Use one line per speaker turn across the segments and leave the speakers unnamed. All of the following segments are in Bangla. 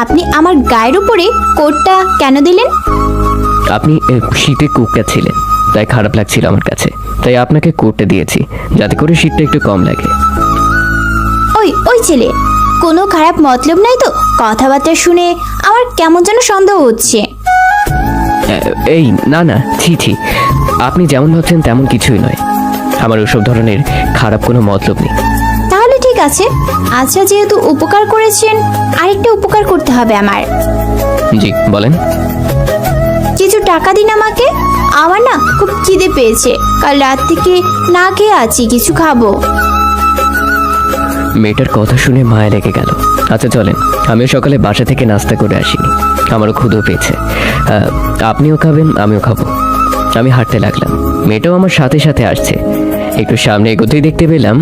আপনি আমার গায়ের উপরে কোটটা কেন দিলেন?
আপনি শীতে কুকটা ছিলেন, তাই খারাপ লাগছিল আমার কাছে, তাই আপনাকে কোটটা দিয়েছি যাতে করে শীতটা একটু কম লাগে।
ওই ওই ছেলে, কোনো খারাপ মতলব নাই তো? কথাবার্তা শুনে আমার কেমন যেন সন্দেহ হচ্ছে।
এই না না, ছি ছি, আপনি যেমন ভাবছেন তেমন কিছুই নয়। আমার ওসব ধরনের খারাপ কোনো মতলব নেই।
তাহলে ঠিক আছে। আচ্ছা, যেহেতু উপকার করেছেন, আরেকটা উপকার করতে হবে আমার।
জি বলেন।
কিছু টাকা দিন আমাকে। আমার না খুব খিদে পেয়েছে, কাল রাত থেকে না খেয়ে আছি, কিছু খাবো।
মেয়েটার কথা শুনে মায়া লেগে গেল। আচ্ছা চলেন, আমিও সকালে বাসা থেকে নাস্তা করে আসিনি, আমারও ক্ষুধা পেয়েছে। আপনিও খাবেন, আমিও খাবো। আমি হাঁটতে লাগলাম, মেয়েটাও আমার সাথে সাথে আসছে। একটু সামনে এগোতেই দেখতে পেলাম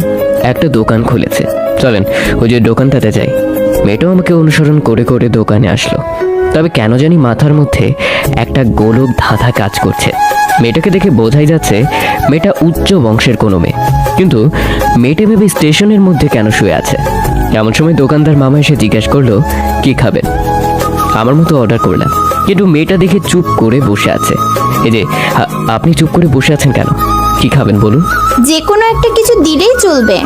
একটা দোকান খুলেছে। চলেন ওই যে দোকানটাতে যাই। মেয়েটাও আমাকে অনুসরণ করে করে দোকানে আসলো। তবে কেন জানি মাথার মধ্যে একটা গোলক ধাঁধা কাজ করছে। মেয়েটাকে দেখে বোঝাই যাচ্ছে মেয়েটা উচ্চ বংশের কোনো মেয়ে, কিন্তু মেয়েটা ভেবে স্টেশনের মধ্যে কেন শুয়ে আছে। এমন সময় দোকানদার মামা এসে জিজ্ঞেস করলো কি খাবেন। আমার মতো অর্ডার করলাম, কিন্তু মেয়েটা দেখে চুপ করে বসে আছে। এই যে আপনি চুপ করে বসে আছেন কেন? কি খাবেন বলুন?
যে কোনো একটা কিছু দিলেই চলবে।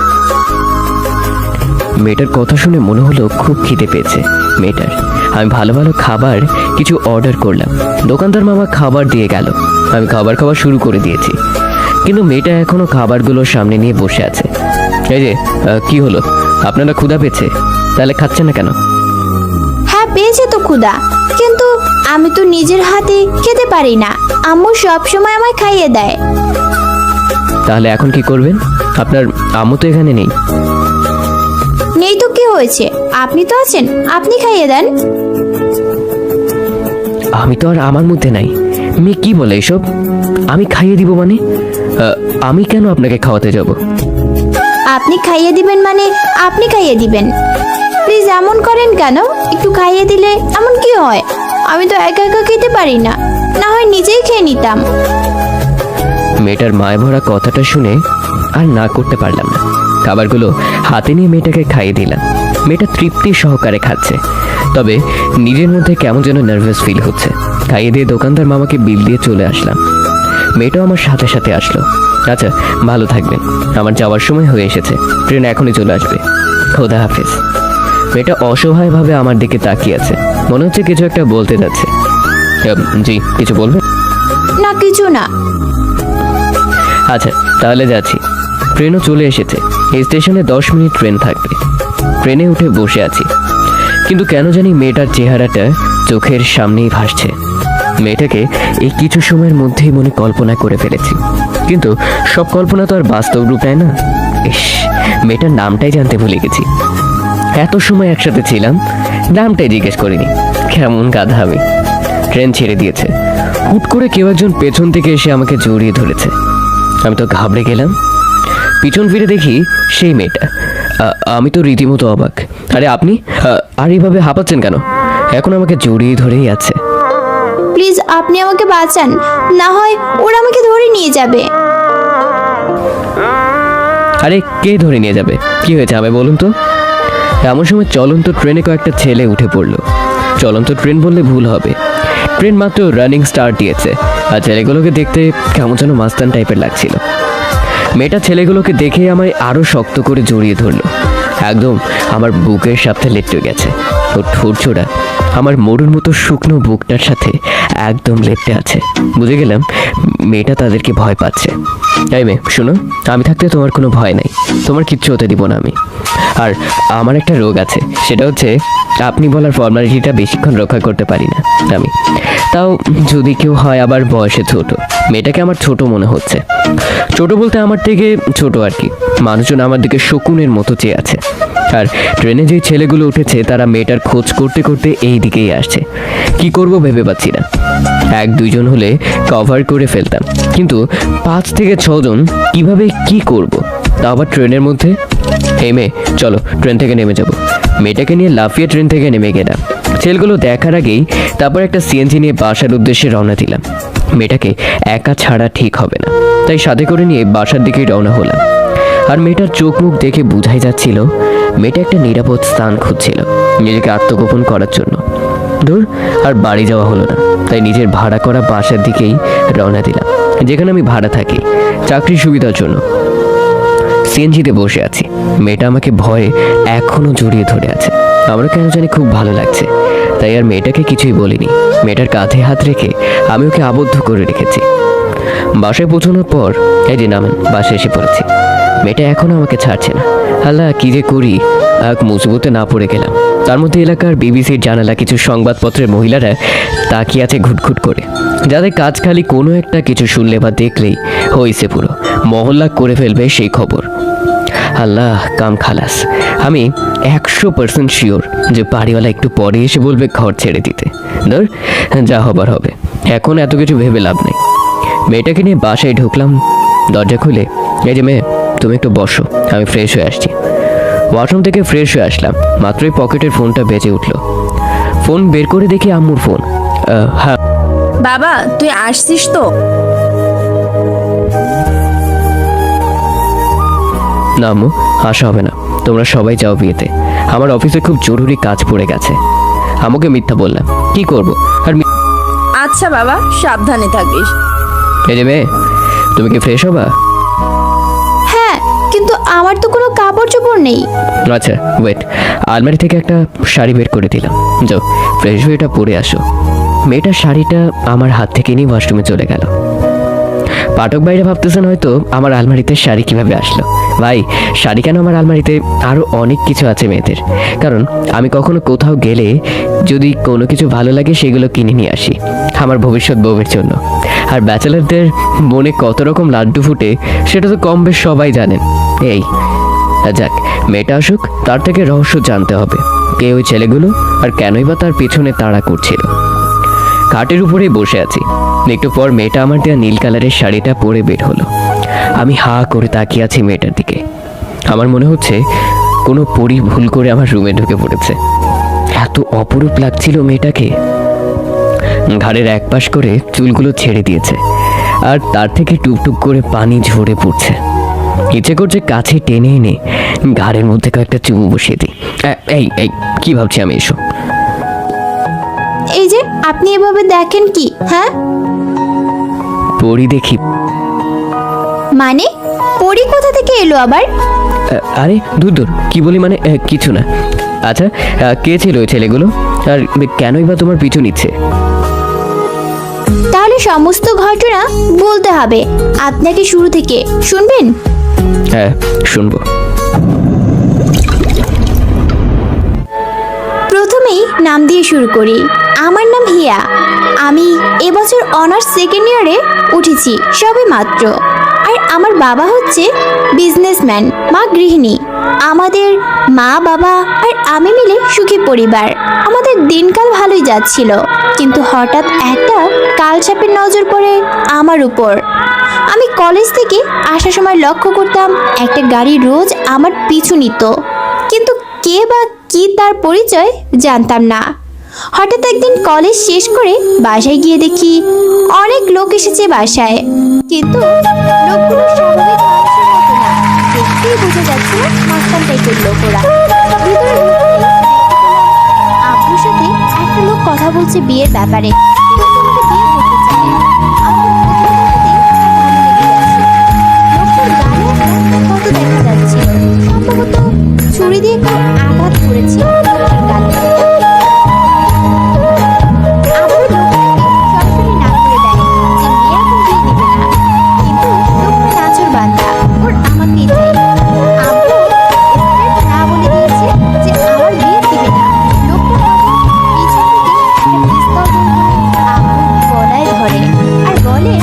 মেয়েটার কথা শুনে মনে হলো খুব খিদে পেয়েছে মেয়েটার। আমি ভালো ভালো খাবার কিছু অর্ডার করলাম। দোকানদার মামা খাবার দিয়ে গেল, আমি খাবার খাওয়া শুরু করে দিয়েছি, কিন্তু মেয়েটা এখনো খাবারগুলোর সামনে নিয়ে বসে আছে। এই যে কি হলো, আপনারা ক্ষুধা পেয়েছে? তাহলে খাচ্ছেন না কেন?
হ্যাঁ পেয়েছে তো ক্ষুধা, কিন্তু আমি তো নিজের হাতে খেতে পারি না। আম্মু সব সময় আমায় খাইয়ে দেয়।
তাহলে এখন কি করবেন? আপনার আম্মু তো এখানে নেই।
নেই তো কি হয়েছে, আপনি তো আছেন, আপনি খাইয়ে দেন।
আমি তো আর আমার মধ্যে নাই। মেয়ে কি বলে এসব? আমি খাইয়ে দিব মানে? আমি কেন আপনাকে খাওয়াতে যাব?
আপনি খাইয়ে দিবেন মানে আপনি খাইয়ে দিবেন। প্লিজ এমন করেন কেন? একটু খাইয়ে দিলে এমন কি হয়? আমি তো একা একা খেতে পারি না, না হয় নিজেই খেয়ে নিতাম।
মেয়েটার মায় ভরা কথাটা শুনে আর না করতে পারলাম না। খাবারগুলো হাতে নিয়ে মেয়েটাকে খাইয়ে দিলাম। মেয়েটা তৃপ্তি সহকারে খাচ্ছে, তবে নিজের মধ্যে কেমন যেন নার্ভাস ফিল হচ্ছে। খাইয়ে দিয়ে দোকানদার মামাকে বিল দিয়ে চলে আসলাম। মেয়েটাও আমার সাথে সাথে আসলো। আচ্ছা ভালো থাকবেন, আমার যাওয়ার সময় হয়ে এসেছে, ট্রেন এখনই চলে আসবে। খোদা হাফেজ। মেয়েটা অসহায়ভাবে আমার দিকে তাকিয়ে আছে, মনে হচ্ছে কিছু একটা বলতে যাচ্ছে। জি কিছু বলবে?
না কিছু না।
আচ্ছা তাহলে যাচ্ছি। ট্রেনও চলে এসেছে, এই স্টেশনে 10 মিনিট ট্রেন থাকবে। ট্রেনে উঠে বসে আছি, কিন্তু কেন জানি মেয়েটার চেহারাটা চোখের সামনেই ভাসছে। মেয়েটাকে এই কিছু সময়ের মধ্যেই মনে কল্পনা করে ফেলেছি, কিন্তু সব কল্পনা তো আর বাস্তব রূপ নেয় না। ইস, মেয়েটার নামটাই জানতে ভুলে গেছি। এত সময় একসাথে ছিলাম, নামটাই জিজ্ঞেস করিনি। কেমন গাধা আমি। ট্রেন ছেড়ে দিয়েছে, হুট করে কেউ একজন পেছন থেকে এসে আমাকে জড়িয়ে ধরেছে। আমি তো ঘাবড়ে গেলাম। পিছন ফিরে দেখি সেই মেয়েটা। আমি তো রীতিমতো অবাক। আরে আপনি আর এইভাবে হাঁপাচ্ছেন কেন? এখন আমাকে জড়িয়ে ধরেই আছে।
প্লিজ আপনি আমাকে বাঁচান, না হয় ওরা আমাকে ধরে নিয়ে যাবে।
আরে কে ধরে নিয়ে যাবে? কি হয়েছে আমায় বলুন তো? এমন সময় চলন্ত ট্রেনে কয়েকটা ছেলে উঠে পড়লো। চলন্ত ট্রেন বললে ভুল হবে, ট্রেন মাত্র রানিং স্টার্ট দিয়েছে, আর ছেলেগুলোকে দেখতে কেমন যেন মাস্তান টাইপের লাগছিল। মেয়েটা ছেলেগুলোকে দেখে আমায় আরো শক্ত করে জড়িয়ে ধরলো, একদম আমার বুকের সাথে লেপটে গেছে। ওর ঠোঁট জোড়া আমার মরুর মতো শুকনো বুকটার সাথে একদম লেপটে আছে। বুঝে গেলাম মেয়েটা তাদেরকে ভয় পাচ্ছে। তাই মেয়ে শোনো, আমি থাকতে তোমার কোনো ভয় নাই, তোমার কিচ্ছু হতে দিব না আমি। আর আমার একটা রোগ আছে, সেটা হচ্ছে আপনি বলার ফর্মালিটিটা বেশিক্ষণ রক্ষা করতে পারি না আমি। তাও যদি কেউ হয় আবার বয়সে ছোট। মেয়েটাকে আমার ছোট মনে হচ্ছে। ছোট বলতে আমার থেকে ছোট আর কি। মানুষজন আমার দিকে শকুনের মতো চেয়ে আছে। আর ট্রেনে যে ছেলেগুলো উঠেছে তারা মেয়েটার খোঁজ করতে করতে এই দিকেই আসছে। কি করব ভেবে পাচ্ছি না। 1-2 জন হলে কভার করে ফেলতাম, কিন্তু 5 থেকে 6 জন কিভাবে কি করব? তা আবার ট্রেনের মধ্যে। এই মেয়ে চলো, ট্রেন থেকে নেমে যাব। মেয়েটাকে নিয়ে লাফিয়ে ট্রেন থেকে নেমে গেলাম। ছেলেগুলো দেখার আগেই তারপর একটা সিএনজি নিয়ে বাসার উদ্দেশ্যে রওনা দিলাম। মেয়েটাকে একা ছাড়া ঠিক হবে না, তাই সাথে করে নিয়ে বাসার দিকে রওনা হলাম। আর মেয়েটার চোখ মুখ দেখে বোঝাই যাচ্ছিল মেয়েটা একটা নিরাপদ স্থান খুঁজছিল নিজেকে আত্মগোপন করার জন্য। দূর আর বাড়ি যাওয়া হলো না, তাই নিজের ভাড়া করা বাসার দিকেই রওনা দিলাম, যেখানে আমি ভাড়া থাকি চাকরির সুবিধার জন্য। সিএনজিতে বসে আছি, মেয়েটা আমাকে ভয়ে এখনো জড়িয়ে ধরে আছে। আমারও কেন জানি খুব ভালো লাগছে, তাই আর মেয়েটাকে কিছুই বলিনি। মেয়েটার কাঁধে হাত রেখে আমি ওকে আবদ্ধ করে রেখেছি। বাসায় পৌঁছানোর পর এই যে নামেন, বাসায় এসে পড়েছি। মেয়েটা এখনো আমাকে ছাড়ছে না। আল্লাহ, কি যে করি, এক মুসিবতে না পড়ে গেলাম। তার মধ্যে এলাকার বিবিসির জানালা কিছু সংবাদপত্রের মহিলারা তাকিয়ে আছে ঘুটঘুট করে, যাদের কাজ খালি কোনো একটা কিছু শুনলে বা দেখলেই হইছে পুরো মহল্লা করে ফেলবে সেই খবর। আল্লাহ, কাম খালাস। আমি 100% শিওর যে বাড়িওয়ালা একটু পরে এসে বলবে ঘর ছেড়ে দিতে। ধর, যা হবার হবে, এখন এত কিছু ভেবে লাভ নেই। মেয়েটাকে নিয়ে বাসায় ঢুকলাম। দরজা খুলে, এই যে মেয়ে, তুমি একটু বসো, আমি ফ্রেশ হয়ে আসছি। ওয়াশরুম থেকে ফ্রেশ হয়ে আসলাম, মাত্রই পকেটের ফোনটা বেজে উঠলো। ফোন বের করে দেখি আম্মুর ফোন। হ্যাঁ
বাবা, তুই আসছিস তো?
না আম্মু, আসা হবে না, তোমরা সবাই যাও বিয়েতে। আমার অফিসে খুব জরুরি কাজ পড়ে গেছে। আমাকে মিথ্যা বললাম, কি করব? আর
আচ্ছা বাবা, সাবধানে থাকিস।
এই যে মেয়ে, তুমি কি ফ্রেশ হবা?
হ্যাঁ, কিন্তু আমার তো কোনো কাপড় চোপড় নেই।
আচ্ছা ওয়েট, আলমারি থেকে একটা শাড়ি বের করে দিলাম, যাও ফ্রেশ হয়ে এটা পরে আসো। মেয়েটার শাড়িটা আমার হাত থেকে নিয়ে ওয়াশরুমে চলে গেল। পাঠক বাইরে ভাবতেছেন হয়তো আমার আলমারিতে শাড়ি কিভাবে আসলো। ভাই, শাড়ি কেন আমার আলমারিতে, আরও অনেক কিছু আছে মেয়েদের। কারণ আমি কখনো কোথাও গেলে যদি কোনো কিছু ভালো লাগে সেগুলো কিনে নিয়ে আসি আমার ভবিষ্যৎ বউয়ের জন্য। আর ব্যাচেলারদের মনে কত রকম লাড্ডু ফুটে সেটা তো কম বেশ সবাই জানেন। এই যাক, মেয়েটা আসুক, তার থেকে রহস্য জানতে হবে, কে ওই ছেলেগুলো আর কেনই বা তার পেছনে তাড়া করছিল। খাটের উপরেই বসে আছি। একটু পর মেয়েটা আমার দেওয়া নীল কালারের শাড়িটা পরে বের হলো। আমি হা করে তাকিয়ে আছি মেয়েটার দিকে। আমার মনে হচ্ছে কোনো পরী ভুল করে আমার রুমে ঢুকে পড়েছে। এত অপরূপ লাগছিল মেয়েটাকে। ঘাড়ের এক পাশ করে চুলগুলো ছেড়ে দিয়েছে, আর তার থেকে টুকটুক করে পানি ঝরে পড়ছে। ইচ্ছে করছে কাছে টেনে এনে ঘাড়ের মধ্যে কয়েকটা চুমু বসিয়ে দিই। এই এই কি ভাবছি আমি এসব?
এই যে আপনি এভাবে দেখেন কি? হ্যাঁ,
পরী দেখি
মানে পরি কোথা থেকে এলো আবার?
আরে দূর দূর, কি বলি মানে কিছু না। আচ্ছা, কে ছিল ওই ছেলেগুলো আর কেনই বা তোমার পিছু নিচ্ছে?
তাহলে সমস্ত ঘটনা বলতে হবে আপনাকে শুরু থেকে, শুনবেন?
হ্যাঁ, শুনবো।
প্রথমেই নাম দিয়ে শুরু করি। আমার নাম হিয়া। আমি এবছর অনার্স সেকেন্ড ইয়ারে উঠেছি সবে মাত্র। আর আমার বাবা হচ্ছে বিজনেসম্যান, মা গৃহিণী। আমাদের মা, বাবা আর আমি মিলে সুখী পরিবার। আমাদের দিনকাল ভালোই যাচ্ছিল, কিন্তু হঠাৎ একটা কালসাপের নজর পড়ে আমার উপর। আমি কলেজ থেকে আসার সময় লক্ষ্য করতাম একটা গাড়ি রোজ আমার পিছু নিত, কিন্তু কে বা কি তার পরিচয় জানতাম না। হঠাৎ একদিন কলেজ শেষ করে বাসায় গিয়ে দেখি অনেক লোক এসেছে বাসায়, কিন্তু লোকগুলো স্বাভাবিক মানুষের মতো না। দেখতেই বোঝা যাচ্ছে মাস্তান টাইপের লোক ওরা। ভিতরে ঢুকতেই দেখতে পেলাম আব্বুর সাথে একটা লোক কথা বলছে বিয়ের ব্যাপারে। কিন্তু আমাকে বিয়ে করতে চায়। আমাকে প্রথম দেখাতেই তার ভালো লেগে গেছে। লোকটার গায়ে একটা ক্ষত দেখা যাচ্ছিল, সম্ভবত ছুরি দিয়ে কেউ আঘাত করেছে লোকটার গালে। আব্বু লোকটাকে সরাসরি না করে দেয় যে মেয়ে এখন বিয়ে দিবে না, কিন্তু লোকটা নাছোড়বান্দা, ওর আমাকেই চাই। আব্বু স্ট্রেট না বলে দিয়েছে যে আমার বিয়ে দিবে না। লোকটা তখন পিছন থেকে একটা পিস্তল বের করে আব্বুর গলায় ধরে আর বলে,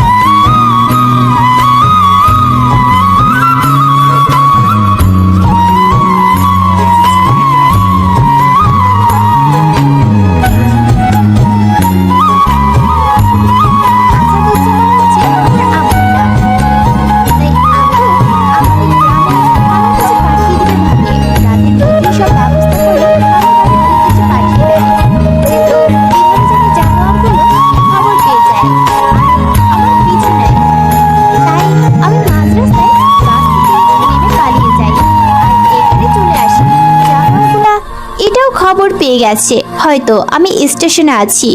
পেয়ে গেছে হয়তো আমি স্টেশনে আছি,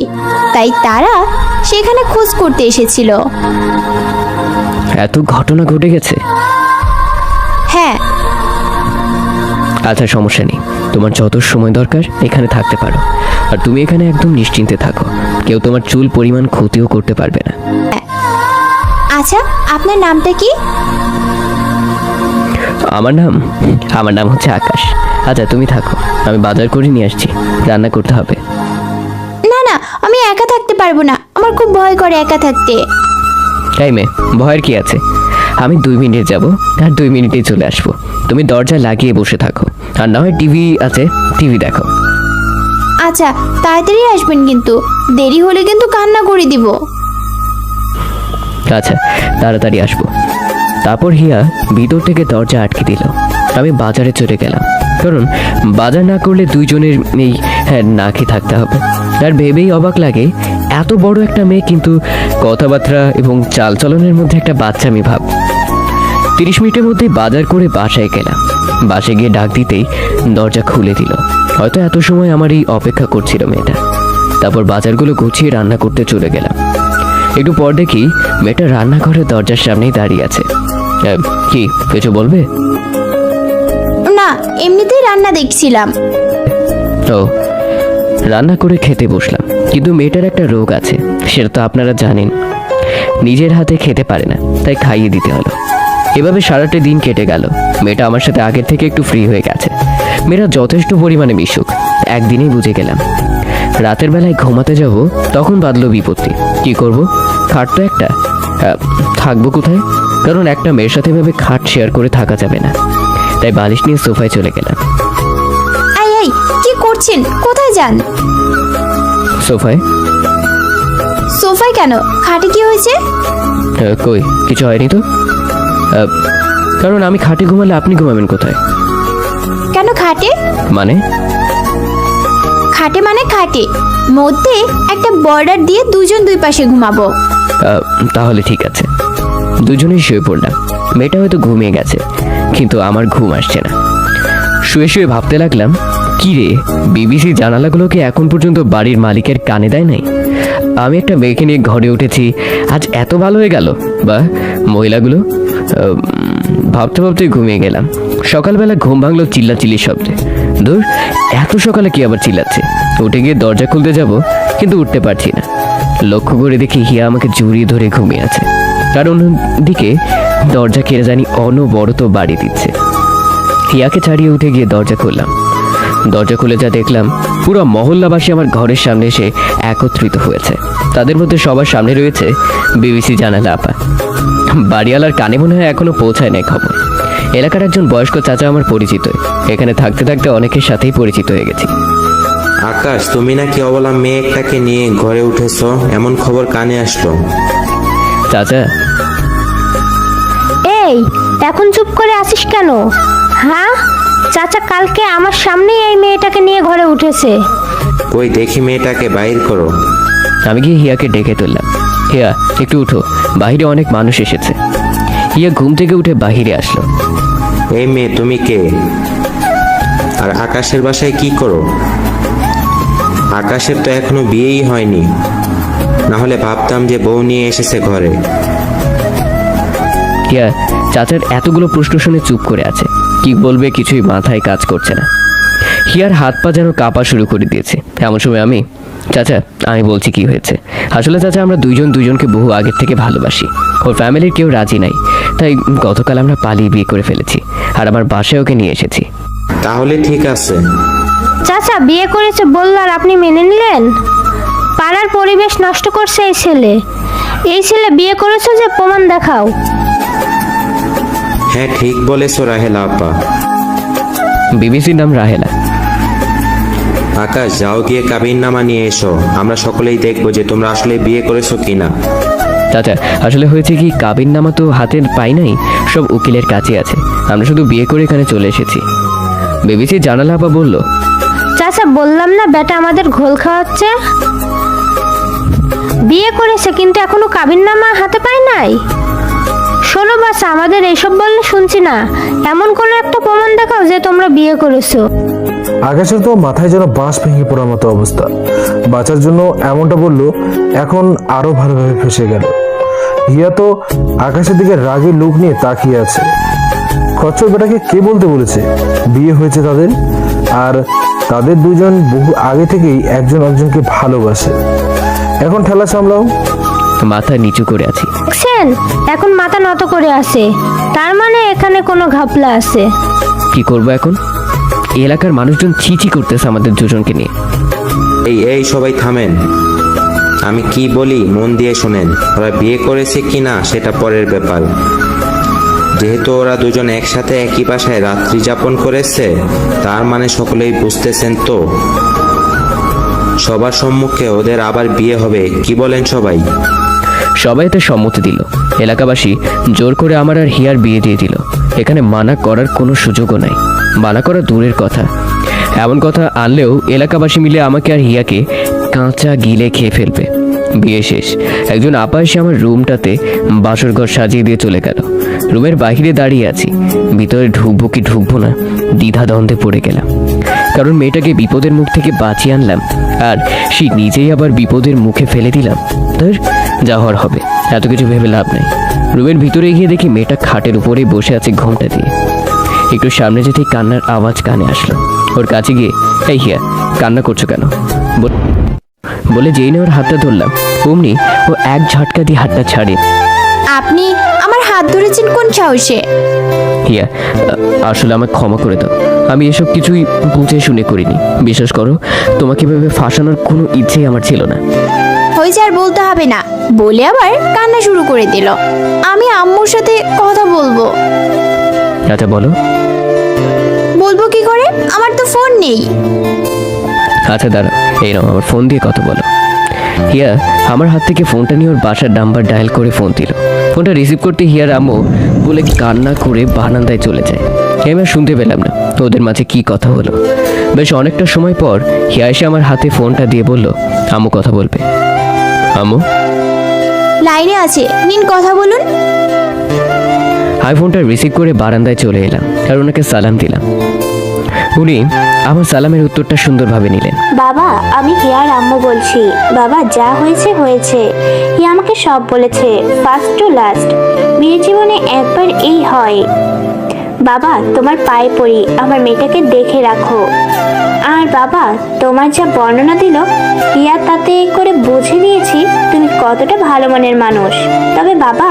তাই তারা সেখানে খোঁজ করতে এসেছিল।
এত ঘটনা ঘটে গেছে?
হ্যাঁ,
আচ্ছা সমস্যা নেই, তোমার যত সময় দরকার এখানে থাকতে পারো। আর তুমি এখানে একদম নিশ্চিন্তে থাকো, কেউ তোমার চুল পরিমাণ ক্ষতিও করতে পারবে না।
আচ্ছা আপনার নামটা কি?
আমার নাম হচ্ছে আকাশ। আচ্ছা তুমি থাকো, আমি বাজার করে নিয়ে আসছি, রান্না করতে হবে।
না না, আমি একা থাকতে পারবো না, আমার খুব ভয় করে একা থাকতে।
তাই মেয়ে, ভয়ের কি আছে? আমি 2 মিনিট যাব আর 2 মিনিটেই চলে আসবো। তুমি দরজা লাগিয়ে বসে থাকো, আর না হয় টিভি আছে, টিভি দেখো।
আচ্ছা তাড়াতাড়ি আসবেন, কিন্তু দেরি হলে কিন্তু কান্না করে দিব।
আচ্ছা তাড়াতাড়ি আসবো। তারপর হিয়া ভিতর থেকে দরজা আটকে দিল। আমি বাজারে চলে গেলাম, কারণ বাজার না করলে দুইজনের এই না খেয়ে থাকতে হবে। আর ভেবেই অবাক লাগে, এত বড় একটা মেয়ে কিন্তু কথাবার্তা এবং চালচলনের মধ্যে একটা বাচ্চামি ভাব। 30 মিনিটের মধ্যে বাজার করে বাসায় গেলাম। বাসায় গিয়ে ডাক দিতেই দরজা খুলে দিল। হয়তো এত সময় আমার এই অপেক্ষা করছিল মেয়েটা। তারপর বাজারগুলো গুছিয়ে রান্না করতে চলে গেলাম। একটু পর দেখি মেয়েটা রান্নাঘরের দরজার সামনেই দাঁড়িয়ে আছে। কি কিছু বলবে?
না, এমনিতেই রান্না দেখছিলাম।
ও, রান্না করে খেতে বসলাম, কিন্তু মেয়েটার একটা রোগ আছে, সেটা তো আপনারা জানেন। নিজের হাতে খেতে পারে না, তাই খাইয়ে দিতে হলো। এভাবে সারাটা দিন কেটে গেল। মেয়েটা আমার সাথে আগের থেকে একটু ফ্রি হয়ে গেছে। মেয়েরা যথেষ্ট পরিমাণে মিশুক, একদিনেই বুঝে গেলাম। রাতের বেলায় ঘুমাতে যাব, তখন বাঁধলো বিপত্তি। কি করব? খাট তো একটা, থাকবো কোথায়? কারণ একটা মেয়ের সাথে এভাবে খাট শেয়ার করে থাকা যাবে না। তাই বালিশ নিয়ে সোফায় চলে গেলাম।
আই আই, কি করছেন? কোথায় যান?
সোফায়।
সোফায় কেন? খাটে কি হয়েছে?
কই কিছু হয়নি তো। কারণ আমি খাটে ঘুমালে আপনি ঘুমাবেন কোথায়?
কেন খাটে?
মানে?
খাটে মানে খাটে, মধ্যে একটা বর্ডার দিয়ে দুজন দুই পাশে ঘুমাবো।
তাহলে ঠিক আছে। দুজনেই শুয়ে পড়লাম। মেয়েটা হয়তো ঘুমিয়ে গেছে, কিন্তু আমার ঘুম আসছে না। শুয়ে শুয়ে ভাবতে লাগলাম, কি রে, বিবিসি জানালাগুলোকে এখন পর্যন্ত বাড়ির মালিকের কানে দেয় নাই? আমি একটা মেয়েকে নিয়ে ঘরে উঠেছি, আজ এত ভালো হয়ে গেল। বা মহিলাগুলো, ভাবতে ভাবতে ঘুমিয়ে গেলাম। সকালবেলা ঘুম ভাঙলো চিল্লাচিল্লির শব্দে। ধুর, এত সকালে কি আবার চিল্লাচ্ছে? উঠে গিয়ে দরজা খুলতে যাব, কিন্তু উঠতে পারছি না। লক্ষ্য করে দেখি হিয়া আমাকে জড়িয়ে ধরে ঘুমিয়ে আছে। তার অন্যদিকে দরজা কেড়ে জানি অনবরত বাড়ি দিচ্ছে। হিয়াকে ছাড়িয়ে উঠে গিয়ে দরজা খুললাম। দরজা খুলে যা দেখলাম, পুরো মহল্লাবাসী আমার ঘরের সামনে এসে একত্রিত হয়েছে। তাদের মধ্যে সবার সামনে রয়েছে বিবিসি জানালা আপা। বাড়িওয়ালার কানে মনে হয় এখনো পৌঁছায় নাই খবর। এলাকার একজন বয়স্ক চাচা আমার পরিচিত। এখানে থাকতে থাকতে অনেকের সাথেই পরিচিত হয়ে গেছি।
আকাশ, তুমি নাকি অবলা মেয়েটাকে নিয়ে ঘরে উঠেছ, এমন খবর কানে আসলো?
চাচা,
এই এখন চুপ করে আছিস কেন? হ্যাঁ, চাচা কালকে আমার সামনেই এই মেয়েটাকে নিয়ে ঘরে উঠেছে।
কই দেখি মেয়েটাকে বাইর করো।
আমি গিয়ে হিয়াকে ডেকে তুললাম। হিয়া, একটু উঠো, বাইরে অনেক মানুষ এসেছে। হিয়া ঘুম থেকে উঠে বাহিরে আসলো।
এই মেয়ে, তুমি কে? আর আকাশের বাসায় কি করো? আকাশের তো এখনো বিয়েই হয়নি, না হলে ভাবতাম যে বউ নিয়ে এসেছে ঘরে।
হিয়া চাচার এতগুলো প্রশ্ন শুনে চুপ করে আছে। কি বলবে কিছুই মাথায় কাজ করছে না। হিয়ার হাত পা যেন কাঁপা শুরু করে দিয়েছে। এমন সময় চাচা, আমি বলছি কি হয়েছে। আসলে চাচা, আমরা দুজনকে বহু আগের থেকে ভালোবাসি। ওর ফ্যামিলির কেউ রাজি নাই, তাই গতকাল আমরা পালিয়ে বিয়ে করে ফেলেছি, আর আমার বাসায় ওকে নিয়ে এসেছি।
তাহলে ঠিক আছে।
চাচা বিয়ে করেছে বললো আর আপনি মেনে নিলেন? পাড়ার পরিবেশ নষ্ট করছে এই ছেলে বিয়ে করেছে যে, প্রমাণ দেখাও।
হ্যাঁ ঠিক বলেছো রাহেলা আপা।
বিবিসির নাম রাহেলা।
আকাশ, যাও গিয়ে কাবিননামা নিয়ে এসো, আমরা সকলেই দেখবো যে তোমরা আসলে বিয়ে করেছো কিনা।
চাচা, আসলে হয়েছে কি, কাবিননামা তো হাতে পাই নাই, সব উকিলের কাছে আছে। আমরা শুধু বিয়ে করে এখানে চলে এসেছি। বিবিসি জানালা আপা বলল,
চাচা বললাম না বেটা আমাদের ঘোল খাওয়াচ্ছে। বিয়ে করেছে কিন্তু এখনো কাবিননামা হাতে পায় নাই। শোনো বাচ্চা, আমাদের এইসব বললে শুনছি না, এমন কোনো একটা প্রমাণ দেখাও যে তোমরা বিয়ে করেছো।
আকাশের তো মাথায় যেন বাঁশ ভেঙে পড়ার মতো অবস্থা। বাঁচার জন্য এমনটা বলল, এখন আরো ভালোভাবে ফেসে গেল। হিয়া তো আকাশের দিকে রাগের লোক নিয়ে তাকিয়ে আছে। খচ্চর বেটাকে কে বলতে বলেছে বিয়ে হয়েছে তাদের? আর তাদের দুজন বহু আগে থেকেই একজন একজনকে ভালোবাসে। এখন ঠেলা সামলাও।
মাথা নিচু করে আছি।
দেখছেন, এখন মাথা নত করে আছে, তার মানে এখানে কোনো ঘাপলা আছে।
কি করব এখন? এই এলাকার মানুষজন ছিছি করতেছে আমাদের দুজনকে নিয়ে।
এই সবাই থামেন, আমি কি বলি মন দিয়ে শোনেন। ওরা বিয়ে করেছে কি না সেটা পরের ব্যাপার। যেহেতু ওরা দুজন একসাথে একই বাসায় রাত্রি যাপন করেছে, তার মানে সকলেই বুঝতেছেন তো সবার সম্মুখে ওদের আবার বিয়ে হবে। কি বলেন সবাই?
সবাই এতে সম্মতি দিল। এলাকাবাসী জোর করে আমার আর হিয়ার বিয়ে দিয়ে দিল। এখানে মানা করার কোনো সুযোগও নাই, মানা করা দূরের কথা। এমন কথা আনলেও এলাকাবাসী মিলে আমাকে আর হিয়াকে কাঁচা গিলে খেয়ে ফেলবে। বিয়ে শেষ, একজন আপা এসে আমার রুমটাতে বাসরঘর সাজিয়ে দিয়ে চলে গেল। রুমের বাইরে দাঁড়িয়ে আছি, ভিতরে ঢুকবো কি ঢুকবো না দ্বিধাদ্বন্দ্বে পড়ে গেলাম। কারণ মেয়েটাকে বিপদের মুখ থেকে বাঁচিয়ে আনলাম, আর সে নিজেই আবার বিপদের মুখে ফেলে দিলাম। ধর, যা হওয়ার হবে, এত কিছু ভেবে লাভ নাই। রুমের ভিতরে গিয়ে দেখি মেয়েটা খাটের উপরেই বসে আছে ঘোমটা দিয়ে। একটু সামনে যেতেই কান্নার আওয়াজ কানে আসলো। ওর কাছে গিয়ে, এই হিয়া, কান্না করছো কেন বলে যেই না ওর হাতটা ধরলাম, অমনি ও এক ঝটকা দিয়ে হাতটা ছাড়ে।
আপনি আমার হাত ধরেছেন কোন সাহসে?
হিয়া, আসলে আমাকে ক্ষমা করে দাও। আমি এসব কিছুই বুঝে শুনে করিনি। বিশ্বাস করো, তোমাকে ভেবে ফাঁসানোর কোনো ইচ্ছেই আমার ছিল না।
হয়েছে, আর বলতে হবে না বলে আবার কান্না শুরু করে দিল। আমি আম্মুর সাথে কথা বলবো।
আচ্ছা বলো।
বলবো কি করে? আমার তো ফোন নেই।
আচ্ছা দাঁড়াও, এই নাও আমার ফোন দিয়ে কথা বলো। হিয়া আমার হাত থেকে ফোনটা নিয়ে ওর বাসার নাম্বার ডায়াল করে ফোন দিল। ফোনটা রিসিভ করতে হিয়ার আম্মু বলে কান্না করে বারান্দায় চলে যায়। আমি আর শুনতে পেলাম না ওদের মাঝে কি কথা হলো। বেশ অনেকটা সময় পর হিয়া এসে আমার হাতে ফোনটা দিয়ে বলল, আম্মু কথা বলবে। আম্মু
লাইনে আছে, নিন কথা বলুন।
আমি ফোনটা রিসিভ করে বারান্দায় চলে এলাম আর ওনাকে সালাম দিলাম। উনি আমার সালামের উত্তরটা সুন্দরভাবে নিলেন।
বাবা, আমি হিয়ার আম্মু বলছি। বাবা, যা হয়েছে হয়েছে। হিয়া আমাকে সব বলেছে, ফার্স্ট টু লাস্ট। বিয়ে জীবনে একবার এই হয়। বাবা, তোমার পায়ে পড়ি, আমার মেয়েটাকে দেখে রাখো। আর বাবা, তোমার যা বর্ণনা দিল হিয়া, তাতে করে বুঝে নিয়েছি তুমি কতটা ভালো মনের মানুষ। তবে বাবা,